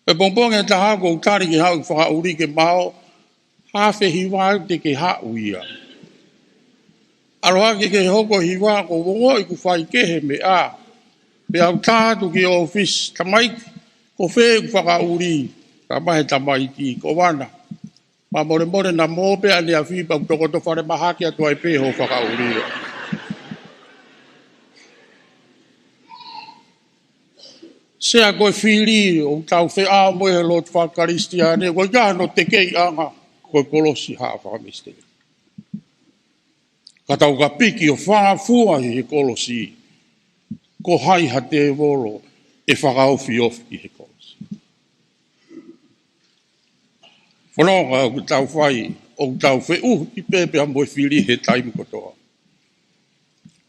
E pompong e taha ko utari ki hau whakauri ke mao, hawhe hiwau te ke hau ia. Aroha ke hoko hiwa ko wongo i ku whai kehe me a. Pe au tātu ki office, tamai ko whe ku whakauri, tamai ki ko wana. Ma more na mōpe ane a whipa ku toko to whare mahaki atu ai pe ho whakauri. Sea koe whiri o tau whi a moe he lot whakaristiane, koe kā no te kei anga, koe kolosi haa whakamiste. Ka tau ka piki o whāfua he kolosi, ko hai ha te volo e whakauwhi ofi he kolosi. Whanonga o tau whai, o tau whi ki pepe a moe whiri he taimu kotoa.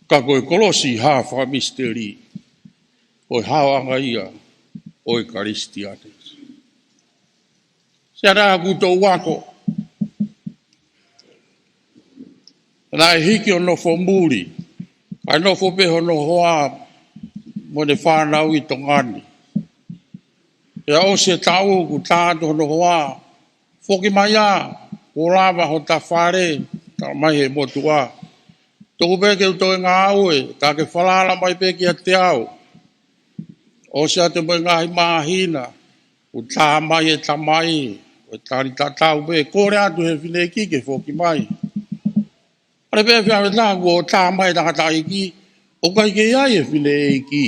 Ka koe kolosi haa whakamisteri, o hawanga ia, o e karistianes. Sea raa kuto wako. Nā e hiki o nofo muri, kai nofo peho no hoa mo ne whanau i tongani. Ya o se tau ku tātu no hoa. Foki mai a, ko lava ho ta whare, ta mai he motua. Tōku peke uto e ngā aue, ka ke whalala mai peke a te au. O se ate mai ngā hi mahina, u tā mai e ta mai, o tāri ta tau pe, kore atu he whine ki ke foki mai. Are pe whiawe tāku o tā mai tangata i ki, o kai ke ai e whine e ki.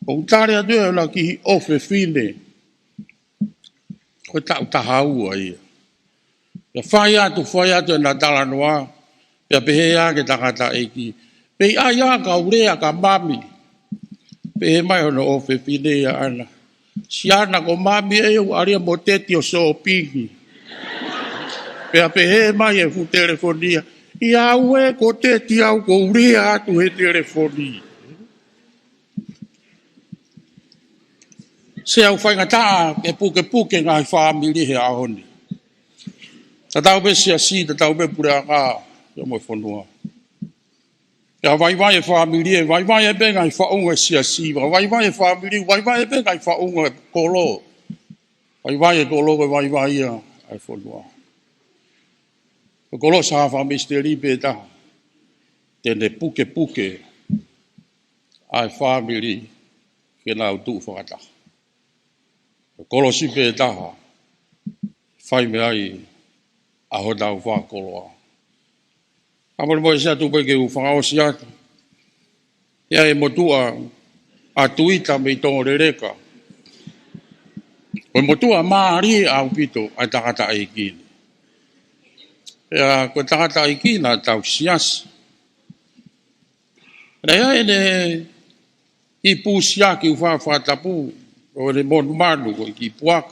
O tāre atu e una ki ofe whine. Koe tau tahau a ia. Ia whai atu e na tala noa, pia pehe a ke tangata e ki. Pei ai a ka urea ka mami. Pehe mai hono ofe whine ia ana. Si ana ko mami e u aria mo teti o so pingi. Pea pehe mai e fu telefonia. Ia ue ko teti au ko urea atu he telefonia. Se au whainga taa e puke ngai whaamiri he ahoni. Ta tau be si, ta tau be pure a ngā, ia moi whanua. Ia vai e whaamiri e, vai e be ngai whaunga si, vai e whaamiri, vai e be ngai whaunga kolo. Vai e kolo e vai ia, ai whanua. Kolo sa hawa misteri pe taha. Tene puke, ai whaamiri, ke nau tu whakataha. Kolo si pe taha, whai me ai, aho tau whakoloa. Amore mo se atu pe ke u whangao si atu. Ia e motua a tuita me i tongo rereka. O motua maari au pito ai takata ai kini. Ia ko takata ai kina tau sias. Rea e ne i pusiaki u whatapu. O le monu manu ko ki puak.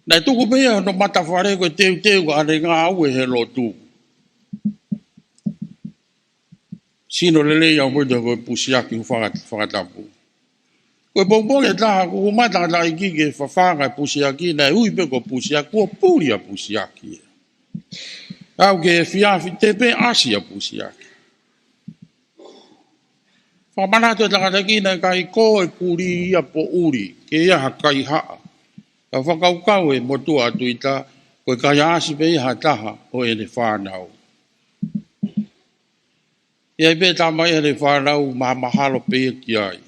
Nai tuku pea no matawhare ko teu ane ngā aue he lotu. Sino lele iau mwita ko pusiaki whakatapu. Ko bongbong e taha ko matanga i ki ke whawhanga pusiaki nai ui pe ko pusiaki ko puri a pusiaki. Au ke fiafi tepe asi a pusiaki. Whamanato takataki na kai ko e puri ia po uri, ke ia hakai haa. Ka whakaukau e motua atuita, koe kai asi pe iha taha o e ne whanau. Ia pe tamai e ne whanau mahalo pe ki ai.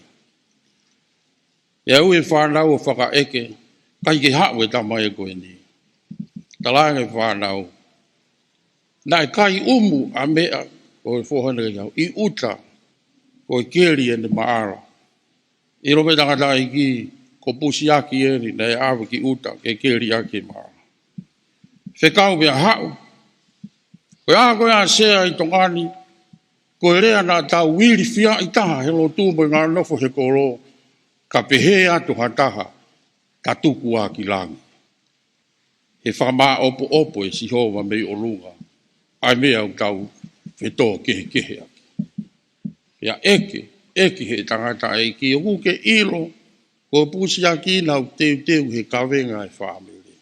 Ia ue whanau o whaka eke, kai ke hao e tamai e koe ni. Talange whanau. Nai kai umu a mea, o e whohana ke i uta, ko keri e ne maara. I rope tangata i ki, ko pusiaki e ni, nei awa ki uta, ke keri ake maara. Whekau pia hau. Koe a sea i tongani, koe rea nā tau wiri fia i taha, he lo tūmoi ngā nofo he koro, ka pehe atu hataha, ka tuku a ki langi. He whamā opo e si hova mei o lunga, ai mea u tau whetō kehe ake. Ia eke he tangata e ki o ke ilo, ko pusi a ki nau teu he kawenga e whamiri.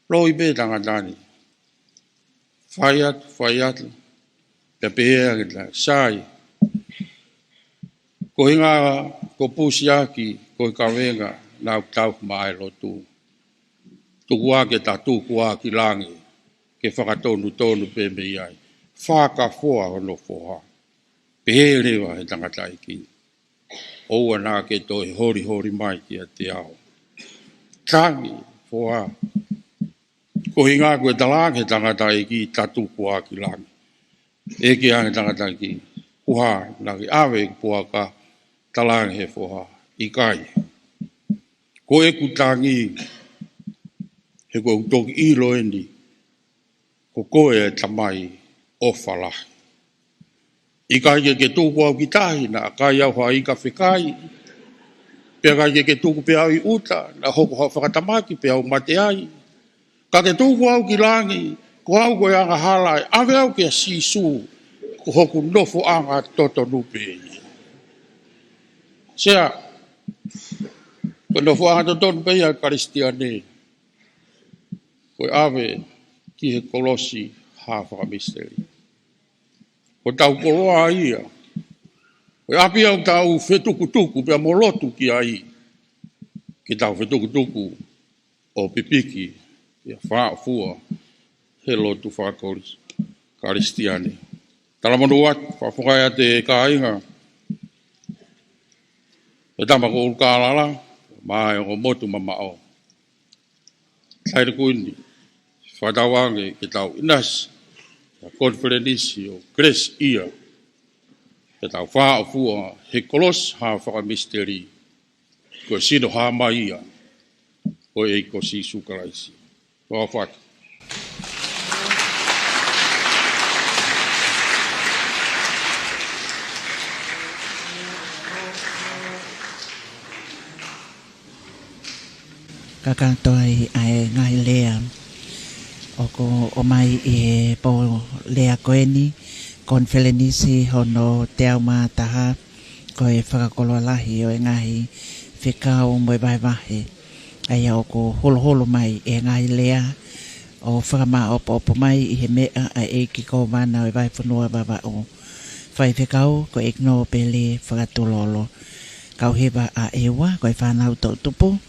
Loi be tangata ni. Whai atu, te pehea ki ta sai. Ko hinga, ko pusi a ki, ko kawenga, nau tau mai lotu. Tuku a ke ta tuku a ki langi, ke whakatonu pe me iai. Whaka fua hono foha. Peherewa he tangata i ki. Oua nā ke toi hori mai ki a te ao. Tangi, fōa. Ko hinga koe talang he tangata i ki tatu kua ki langi. Eke a he tangata i ki. Uha, nā ki awe i pua ka talang he fōha. I kai. Ko eku tangi he ko utoki ilo endi. Ko koe e tamai ofalahi. I kai ke tuku au ki tahi, na kai au hua i ka whikai. Pea kai ke tuku pe au i uta, na hoko hau whakatamaki pe au mate ai. Ka ke tuku au ki langi, ko au koe anga halai, awe au ke sisu, ko hoku nofo anga toto nupe. Sea, ko nofo anga toto nupe a karistiane, koe awe ki he kolosi haa whakamisteri. Ko tau koroa ia. Ko api au tau whetukutuku pia molotu ki ai. ki tau whetukutuku o pipiki ia whaafua he lotu whaakoris karistiani. Talamanu wat, whaafukai te kāinga. E tamako ulkārala, mai o motu mamao. Taire kuini, whatawange ki tau inas, a konferenisi o Grace ia, ki tau whaafua he kolos ha whakamisteri, ko sino ha maia, o e ko si sukaraisi. Kua whatu. Kakanto ai ngai lea o mai e po lea koeni konfelenisi hono te au mātaha ko e whakakolo lahi o e ngahi whikau mo e vaivahe ai o ko holo mai e ngai lea o whakama opo mai i he mea a e ki ko mana o e vai whanua baba o whai whikau ko e kno pele whakatololo kau hewa a ewa ko e whanau tau tupu.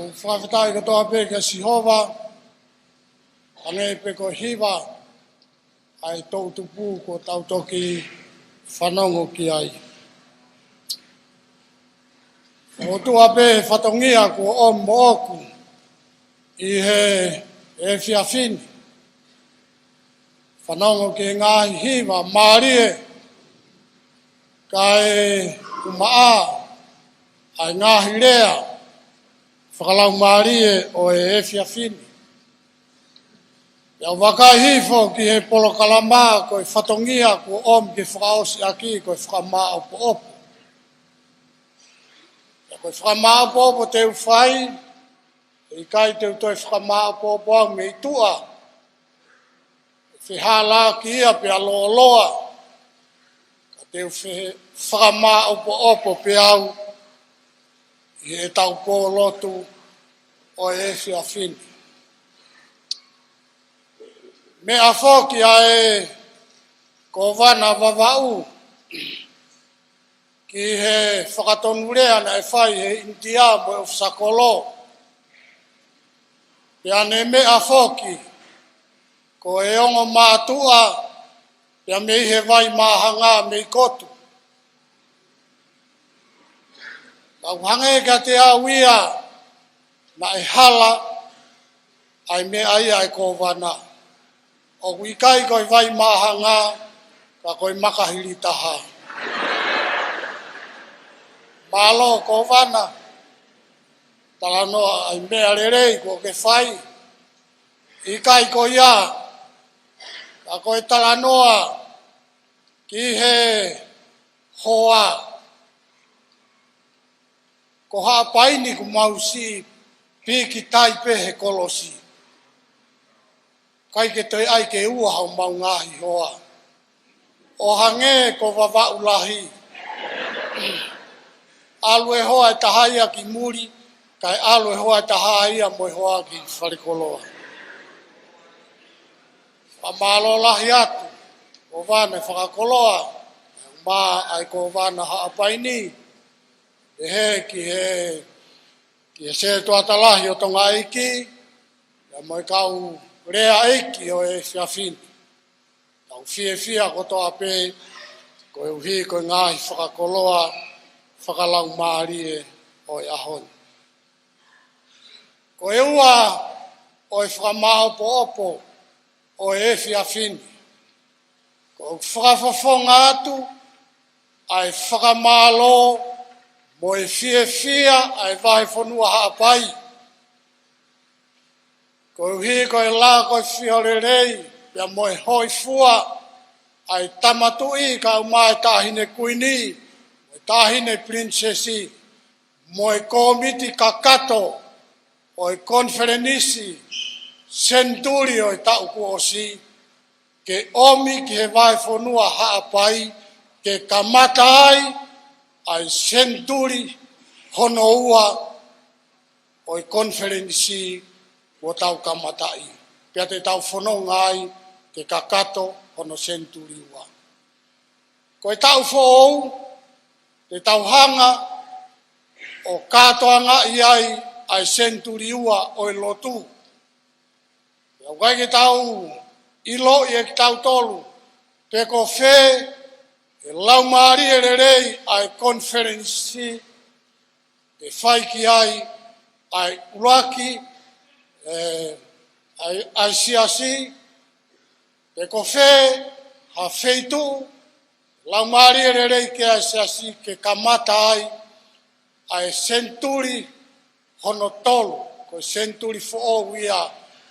Ai whawhatai katoa pe kia Sihova, ane pe ko hiwa, ai tau tupu ko tau toki whanongo ki ai. O tua pe whatongia ko o mooku, i he whiawhini. Whanongo ki ngāhi hiwa, Mārie, kai kumaa, ai ngāhi rea, whakalau Mārie o e whiawhini. Ia wakai hifo ki he polo kalama ko e whatongia ko om ki whakaosi aki ko e whakamaa opo opo. Ia ko e whakamaa opo opo te uwhai, i kai te utoi whakamaa opo opo au me itua. Whihala ki ia pe aloa loa, ka te whakamaa opo opo pe au, i e tau pō lotu o e whiawhini. Me a whoki a e ko wana wawau ki he whakatonu rea na e whai he India mo e Sakolo. Pea ne me a whoki ko e ongo mātua pea me he vai mahanga me kotu. Tau hange ka te awia na e hala ai me ai ko wana. O wikai koe vai mahanga, ka koe makahiri taha. Malo ko wana, tala noa ai mea rerei ko ke whai. Ikai ko ia, ka koe tala noa ki he hoa. Ko haa paini ku mausi, piki taipe he kolosi. Kai ke toi ai ke ua hau mau ngahi hoa. O hange ko wawau lahi. Alue hoa e tahaia ki muri, kai alue hoa e tahaia moi hoa ki wharikoloa. Whamalo lahi atu, ko wane whakakoloa, mā ai ko wana haapaini, ki he se tuata lahi o tonga iki, ya moi kau rea eiki o e whiawhini. Tau whia ko toa pe, ko e uhi ko ngāhi whakakoloa, whakalau Mārie o e ahoni. Ko e ua o e whakamāopo opo o e whiawhini. Ko whakawhawhonga atu, ai whakamālo mo e whia ai vahe whanua haapai. Ko uhi ko e la ko e whiorerei, pia mo e hoi fua, ai tamatui ka umai tahine kuini, mo e tahine princesi, mo e komiti kakato, o e konferenisi, senturi o e tauku osi, ke omi ki he vai whanua haapai, ke kamatai, ai senturi hono ua, o e konferenisi, o tau kamatai. Pea te tau whanonga ai, ke kakato hono senturi ua. Ko e tau whou, te tau hanga, o katoanga iai, ai senturi ua o e lotu. Pea kai ke tau ilo i e ke tau tolu, pe ko whē, e lau Mārie rerei ai konferensi, te whaiki ai uraki, ai siasi, te ko whē, ha wheitu, lau Mārie rerei ke ai siasi, ke kamata ai senturi hono tolu, ko senturi fo ia,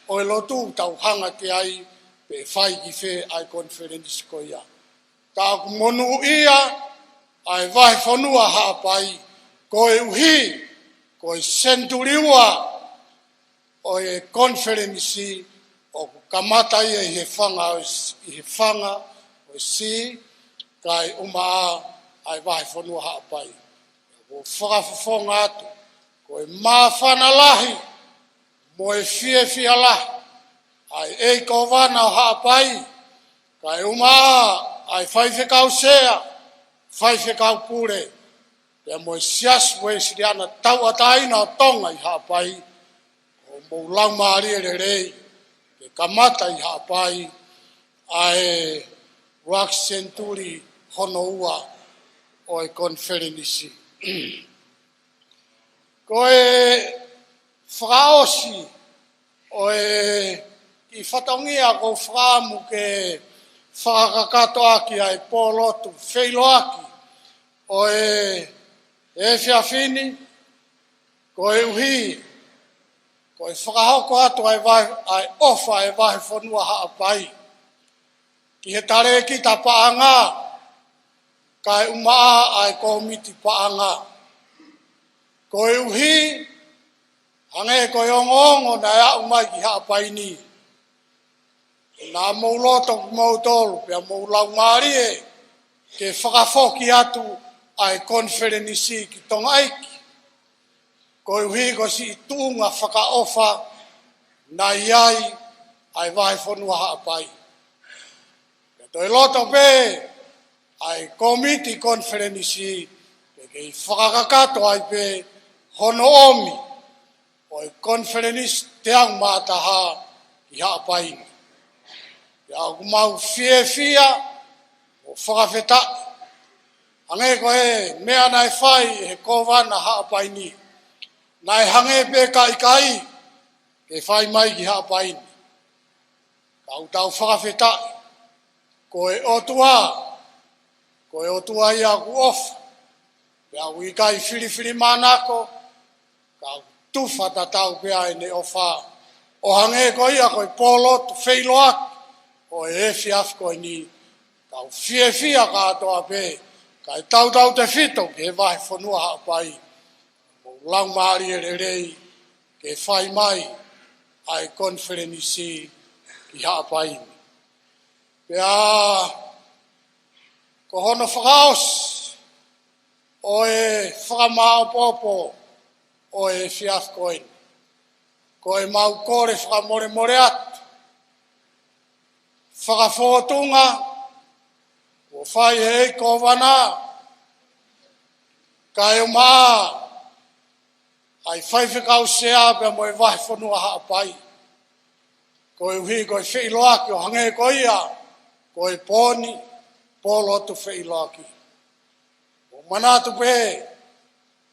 o e lotu tau hanga ke ai, pe whaiki whē ai konferensi ko ia. Ka aku monu ia, ai vai whanua haapai, ko e uhi, ko e senturi ua, o e konferensi, o kamata ia i he whanga, o e si, kai umaa, ai vai whanua haapai. Ko whakawhawhonga atu, ko e mawhana lahi, mo e whia lahi, ai e ko wana o haapai, kai umaa, ai whaiwhekau sea, whaiwhekau pure, pia mo e sias mo e siriana tau ataina o tonga i haapai, mo lau maari e rei, ke kamata i haapai, ai Rock Century hono ua o e konferenisi. Ko e whakaosi o e i whataungia ko whaamu ke whakakato aki ai pōlotu wheilo aki o e whiawhini ko e uhi ko e whakahoko atu ai ofa e wahe whanua haapai. Ki he tare ki ta paanga, kai umaa ai komiti paanga. Ko e uhi, hange ko ongongo na ya umai ki haapai ni. Nā mauloto mautolu, pia maulau maari e, ke whakafoki atu ai konferenisi ki tonga aiki. Ko e uhi ko si tuunga whakaofa na iai ai wahe whanua haapai. Toi loto pe ai komiti konferenisi ke whakakato ai pe hono omi o i konferenisi te au mātaha i haapaini. Ia kumau fia o whakawheta. Hange ko he mea nai whai he kowana haapaini. Nai hange pe kai ke whai mai ki haapaini. Kau tau whakawheta. Ko e otua ia ku ofa. Pea wikai whiriwhiri manako, ka tufa tatau pea ene ofa. O hange ko ia ko e polo tu wheilo aki, ko e whiaf ko ni, ka whia ka atoa pe, ka e tau te whito ke wahe whanua haapai. Mo lau maari e rei, ke whai mai, ai konferenisi ki haapai. Pea, ko hono whakaos, o e whakamao popo, o e whiaf koin. Ko e mau kore whakamore atu. Whakawhotunga, o whai hei kowana, ka e maa, ai whaiwhikau sea pia mo e wahi whanua haapai. Ko e uhi ko e whiiloaki o hange ko ia, ko e pōni, pōlo tu whiiloaki. O manatu pe,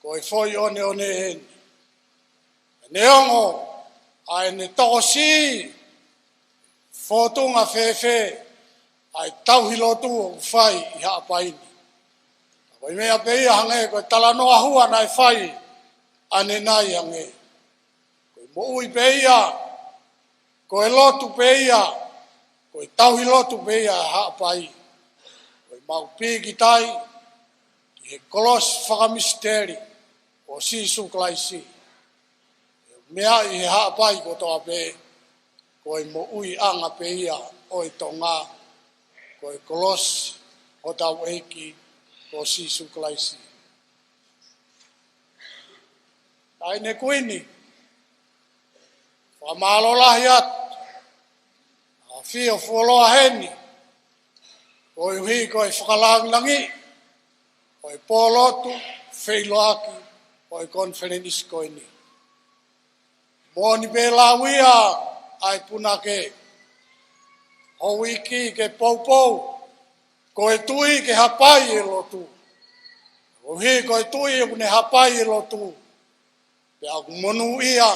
ko e whoi one heni. Neongo, ai ne tokosi, whotunga whewhe, ai tauhilotu o whai i haapaini. Ko i mea pe ia hange, ko e talanoa hua nai whai, ane nai hange. Ko i mo ui pe ia, ko e lotu pe ia, ko e tauhi lotu pe ia haapai. Ko e mau piki tai, ki he kolos whakamisteri o sisu klaisi. Mea i he haapai ko toa pe, ko e mo ui anga pe ia o e tonga, ko e kolos o tau eiki o sisu klaisi. Tai ne kuini, whamalolahi atu, Fio fuoloa heni, ko i hui ko i whakalangi, ko i pōlotu, wheiloaki, ko i konferenisi ko i ni. Mōni pe la wia ai punake, ho wiki ke poupou, ko e tui ke hapai e lotu. Ko hi ko e tui e kune hapai e lotu, pe aku monu ia,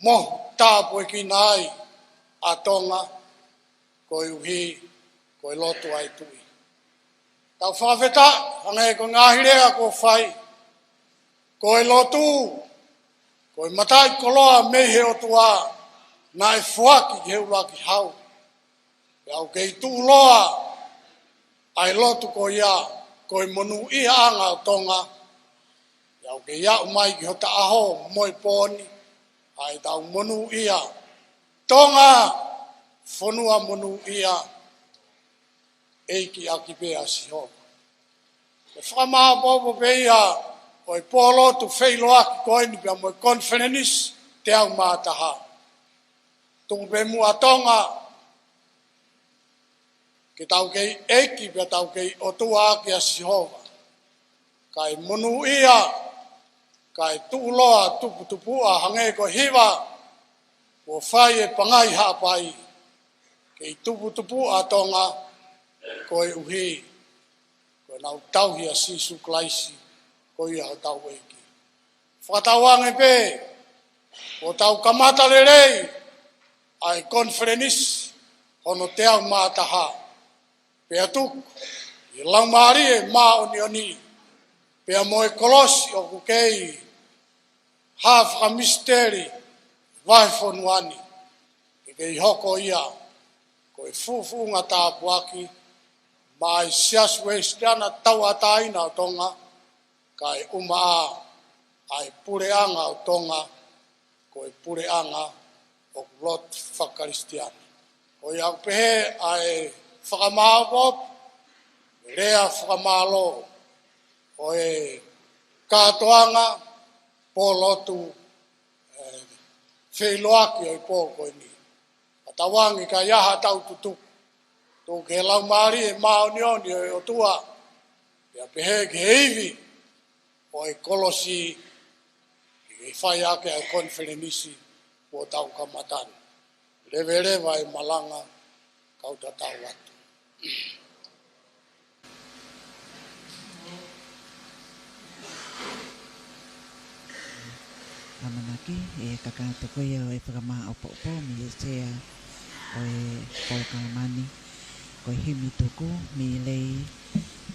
mohu tāpu e ki nai, a tonga, ko i uhi, ko i lotu ai tui. Tau whawheta, hangai ko ngahirea ko whai, ko i lotu, ko i matai koloa mei he otua, na e whuaki ki heula ki hau. Iau kei tū loa, ai lotu ko ia, ko i monu ia anga o tonga, iau kei iau mai ki hota aho, moi pōni, ai tau monu ia, tonga, whanua monu ia, eiki aki pēa si ho. E whakamaa popo pēia, o i pōlo tu wheilo aki koini pia mo i konferenis te au mātaha. Tungu pē mua tonga, ke tau kei eiki pia tau kei o tua aki a si hova. Kai monu ia, kai tuuloa tuputupua hange ko hiva o fai e pangai hapai kei tuputupua tonga ko e uhi ko nau tau hia sisu klaisi ko ia o tau eki whakatawange pe o tau kamata lerei ai konferenis ono te au mātaha pea tuku i laumari e mā oni pea moe kolosi o kukei hawhaka misteri vai fonuani e kei hoko ia ko e fufunga tāpuaki mai sias westiana tau ataina o tonga kai umaa ai pureanga o tonga ko e pureanga o lot whakaristiana. O iau pehe ai whakamāpop, rea whakamālo, o e kātoanga, pōlotu, wheiloaki o i pōko ni. A tawangi ka iaha tau tutuku. Tō ke laumari e maonioni o e o tua, ia pehe ke heivi, o e kolosi, i whai ake ai konferenisi, o tau kamatani. Revereva e malanga kau tatau atu. Amanaki e kakata koia o e whakama o popo mi e sea o e polkalamani ko e himi tuku mi lei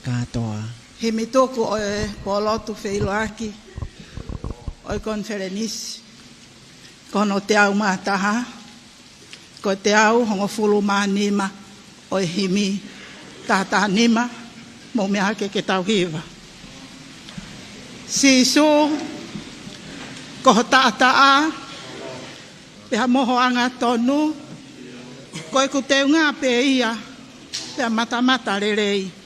katoa. Himi tuku o e polotu wheiloaki o e konferenisi kono te au mātaha ko te au hongo fulu mā nima o e himi tātā nima mo mea ke tau hiva. Sisu ko tātā a pea moho anga tonu ko e kuteu ngā pe ia pea mata rerei.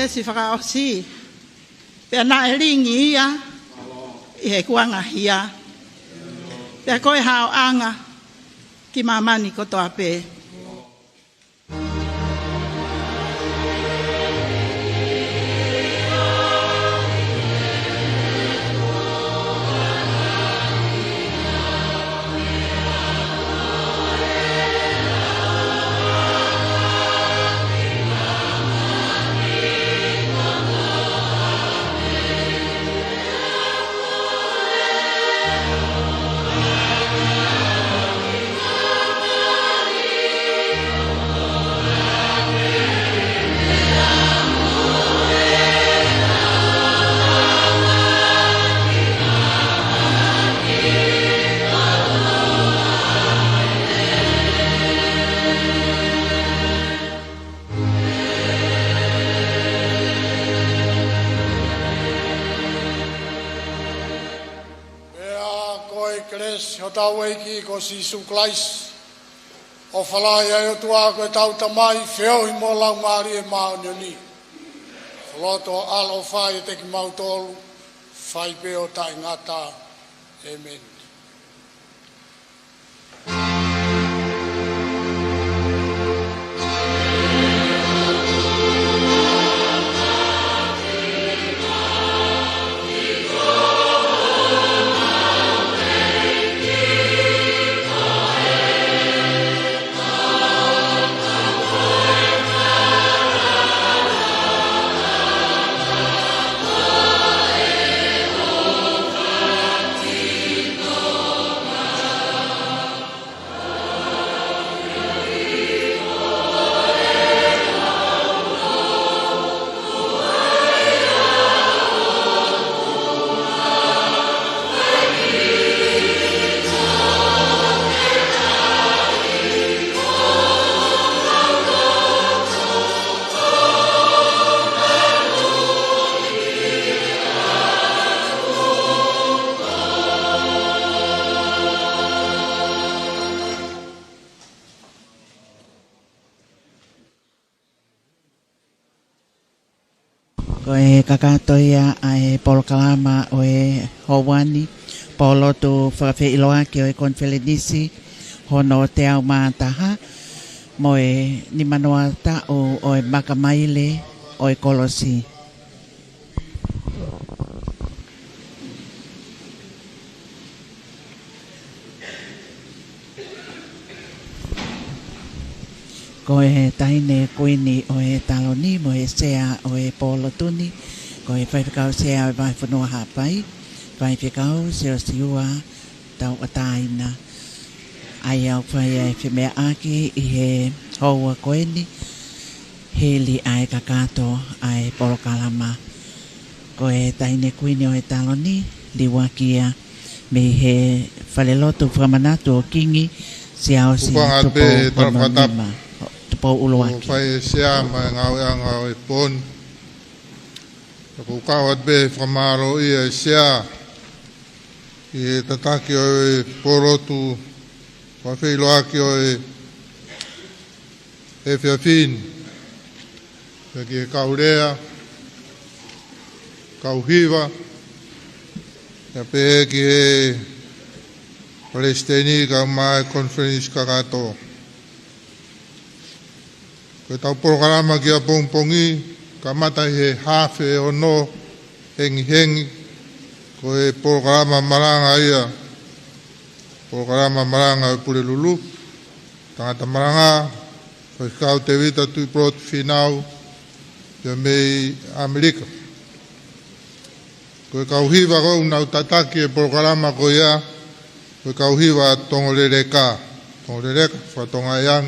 Si whakaosi, pia na e ringi ia, i he kuanga hia. Pia koe hao anga, ki mamani kotoa pe. O tau eiki ko Sisu Klais. O whalai ai o tua koe tau tamai whiohi mo lau maari e maonioni. Whaloto alo whai e teki mautolu, whai pe o tai ngata. Amen. Go. Ko e kakato ia ai polo kalama o e hawani polo tu whakawhi iloa ki o e konfelenisi hono te au mātaha mo e ni manoa tau o e makamaile o e kolosi. Ko e taine kuini o e taloni mo e sea o e polo tuni ko e whaifakau sea o e vai whanua hapai whaifakau se o siua tau ataina ai au whai e whimea aki i he haua koeni heli ai kakato ai polo kalama ko e taine kuini o e taloni liwakia me he whalelotu whamanatu o kingi si au si tupo hononima po uloaki. Fai sea mai ngau e pon. Ko kawat be famaro ia sea. I tataki o e porotu. Fa feiloaki o e fiafin. Ki e kaurea. Kauhiva. Ja pe ki e Palestini ka mai conference kakato. Ko tau programa ki a pongpongi, ka mata he hafe o no, hengi. Ko e programa maranga ia, programa maranga e pure lulu. Tangata maranga, ko kau te vita tui prot finau, te mei Amerika. Ko kau hiva ko unau tataki e programa ko ia, ko kau hiva tongoleleka, whatonga yang,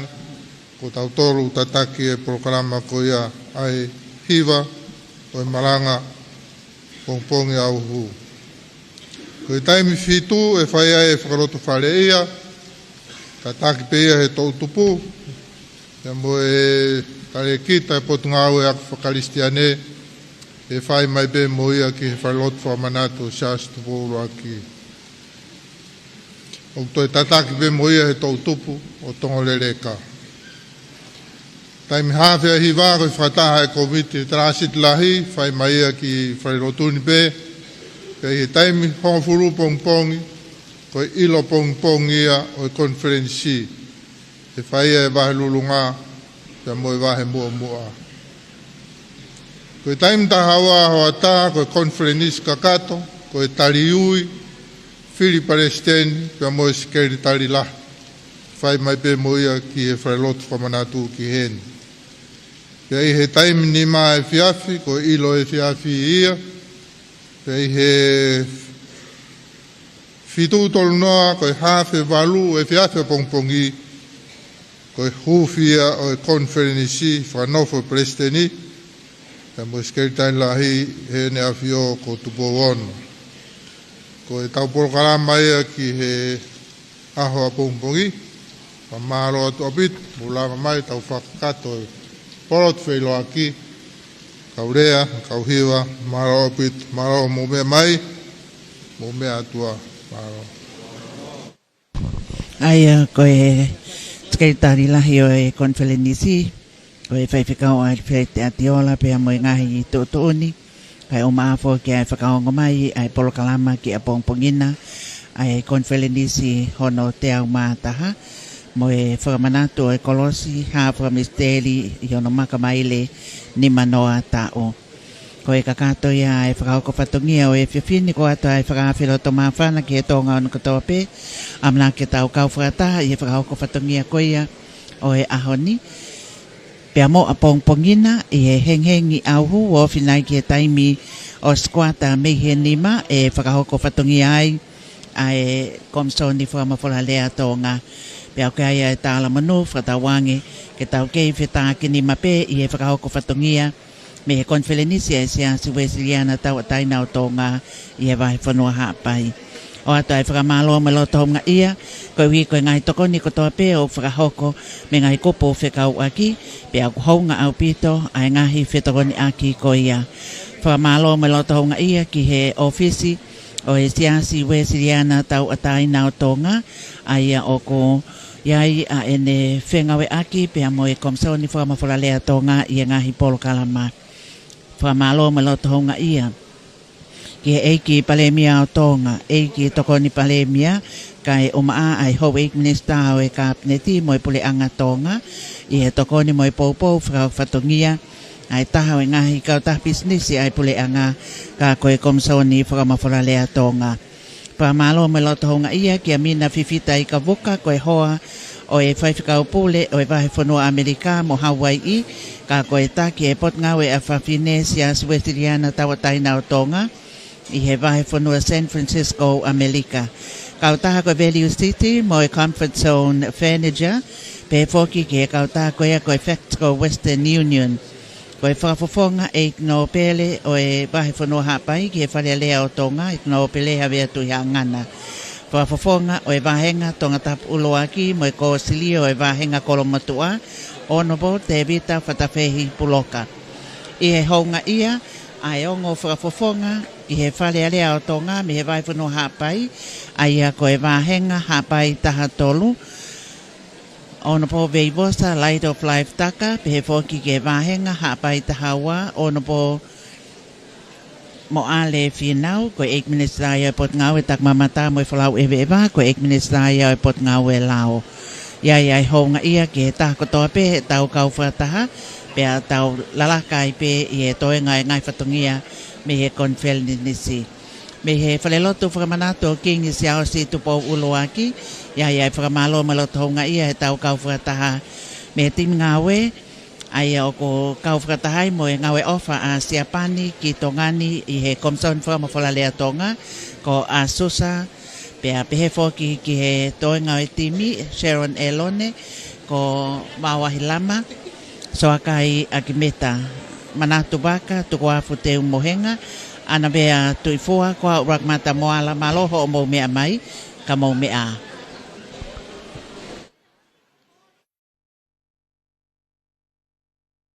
ko tau toru tataki e programa ko ia ai hiva o e maranga pongpongi au hu. Ko e taimi fitu e whaia e whakaroto whare ia, tataki pe ia he tau tupu, e mo e tare kita e potunga au e aku whakaristiane, e whai mai pe mo ia ki he whailotu whamanatu o sias tupu uru aki. O to e tataki pe mo ia he tau tupu o tongoleleka. Taimi hawhea hi wāko i whataha e komiti transit lahi, whai maia ki whairotuni pe, pe i taimi hongfuru pongpongi, ko ilo pongpongi ia o i konferensi, e whaia e wahe lulunga, pe mo i wahe mua. Ko i taimi tahawa hoa tā, ko i konferensi kakato, ko i tariui, whiri Palestini, pe mo i sikeri tari lahi, whai mai pe mo ia ki e whailotu whamanatu ki heni. Pei he taimi ni mā e whiawhi, ko ilo e whiawhi ia. Pei he whitu tolu noa, ko e hawhi walu e whiawhi pongpongi, ko e hūwhia o e konferenisi whanofo Palestini. Pei mo skeritain lahi he ne awhio ko tupo wonu. Ko e tau porokarama ia ki he ahoa pongpongi. Pa mahalo atu apit, mulama mai tau whakakato e. Porot whailo aki, kaurea, kauhiwa, maro pit, maro mume mai, mume atua, maro. Ai ko e skaitari lahi o e konfelenisi, ko e whaifekau ai white atiola pe a moe ngahi i tōtōni, kai o maafo ki ai whakaongo mai, ai polo kalama ki a pongpongina, ai konfelenisi hono te au mātaha, mo e whakamanatu e kolosi ha whakamisteri i ono makamaile ni manoa tau. Ko e kakato ia e whakauko whatongia o e whiawhini ko ato e whakawhiro to mawhana ki e tonga ono katoa pe. Amna ke tau kau whakataha i e whakauko whatongia ko ia o e ahoni. Pea mo a pongpongina i e henghengi auhu o whinai ki e taimi o squata mehe nima e whakauko whatongia ai a e komsoni whakamawhala lea tonga. Pea ke aia e tāla manu, whatawangi, ke tau kei whetaki ni mape i e whakahoko whatongia, me he konfelenisi e sia suwesiliana tau ataina o tonga i e wahi whanua hapai. O ato e whakamaloa me loto honga ia, koe hui koe ngai tokoni kotoa pe o whakahoko me ngai kopo whekau aki, pea kuhonga au pito ai ngahi whetokoni aki ko ia. Whakamaloa me loto honga ia ki he ofisi o e siasi wesiliana tau ataina o tonga, aia o ko iai a ene whengawe aki pea mo e komsoni whakamawhala lea tonga i e ngahi polo kalama. whamalo me lo tohonga ia. Ki eiki palemia o tonga, eiki tokoni palemia, kai o maa ai ho eik minista o e kapneti mo e pule anga tonga, i he tokoni mo e poupou whatongia, ai taha o ngahi kau tah bisnisi ai pule anga ka koe komsoni whakamawhara lea tonga. Whamalo me lo tohonga ia, ki a mina fifita i ka voka koe hoa, o e whaiwhikau pule o e wahe whanua Amerika mo Hawaii, ka koe taki e pot ngau e a whawhinesia Suetiriana tawataina o tonga, i he wahe whanua San Francisco, Amerika. Kautaha koe Value City mo e Comfort Zone Furniture, pe foki ki e kautaha koe a koe Factco Western Union. Koe whakafofonga e no pele o e wahe whanua hapai ki e whare lea o tonga, i no pele hawe atu hea ngana. Whakafofonga o e wahenga tonga tapu uloaki mo e ko silio o e wahenga kolomatua, Honorable David Whatawhehi Puloka. I he honga ia, ai ongo whakafofonga, i he whare alea o tonga, mi he vai whanua hapai, ai a koe wahenga hapai taha tolu. Honorable Veivosa, Light of Life Taka, pe he whoki ke wahenga hapai taha wa, Honorable Moale Finau, ko ek ministraya pot ngau e tak mamata mo e whalau ewe ewa, ko ek ministraya e pot ngau e lao. Iai honga ia ke taha kotoa pe he tau kau whataha, pe a tau lalakai pe i e toe ngai whatongia me he konfelinisi. Me he whalelotu whakamanato king i siao si tupo uloaki, iai whakamalo maloto honga ia he tau kau whataha me he tim ngawe, ai o ko kau whakatahai mo e ngawe ofa a Siapani ki tongani i he komson whakamawhala lea tonga, ko a Susa, pe a pehe foki ki he toe ngawe timi, Sharon Elone, ko Mawahi Lama, Soakai Akimeta, Manatu Baka, Tukuafu Te Umohenga, ana bea tuifua kwa urak mata moala maloho o mo mea mai, ka mo mea.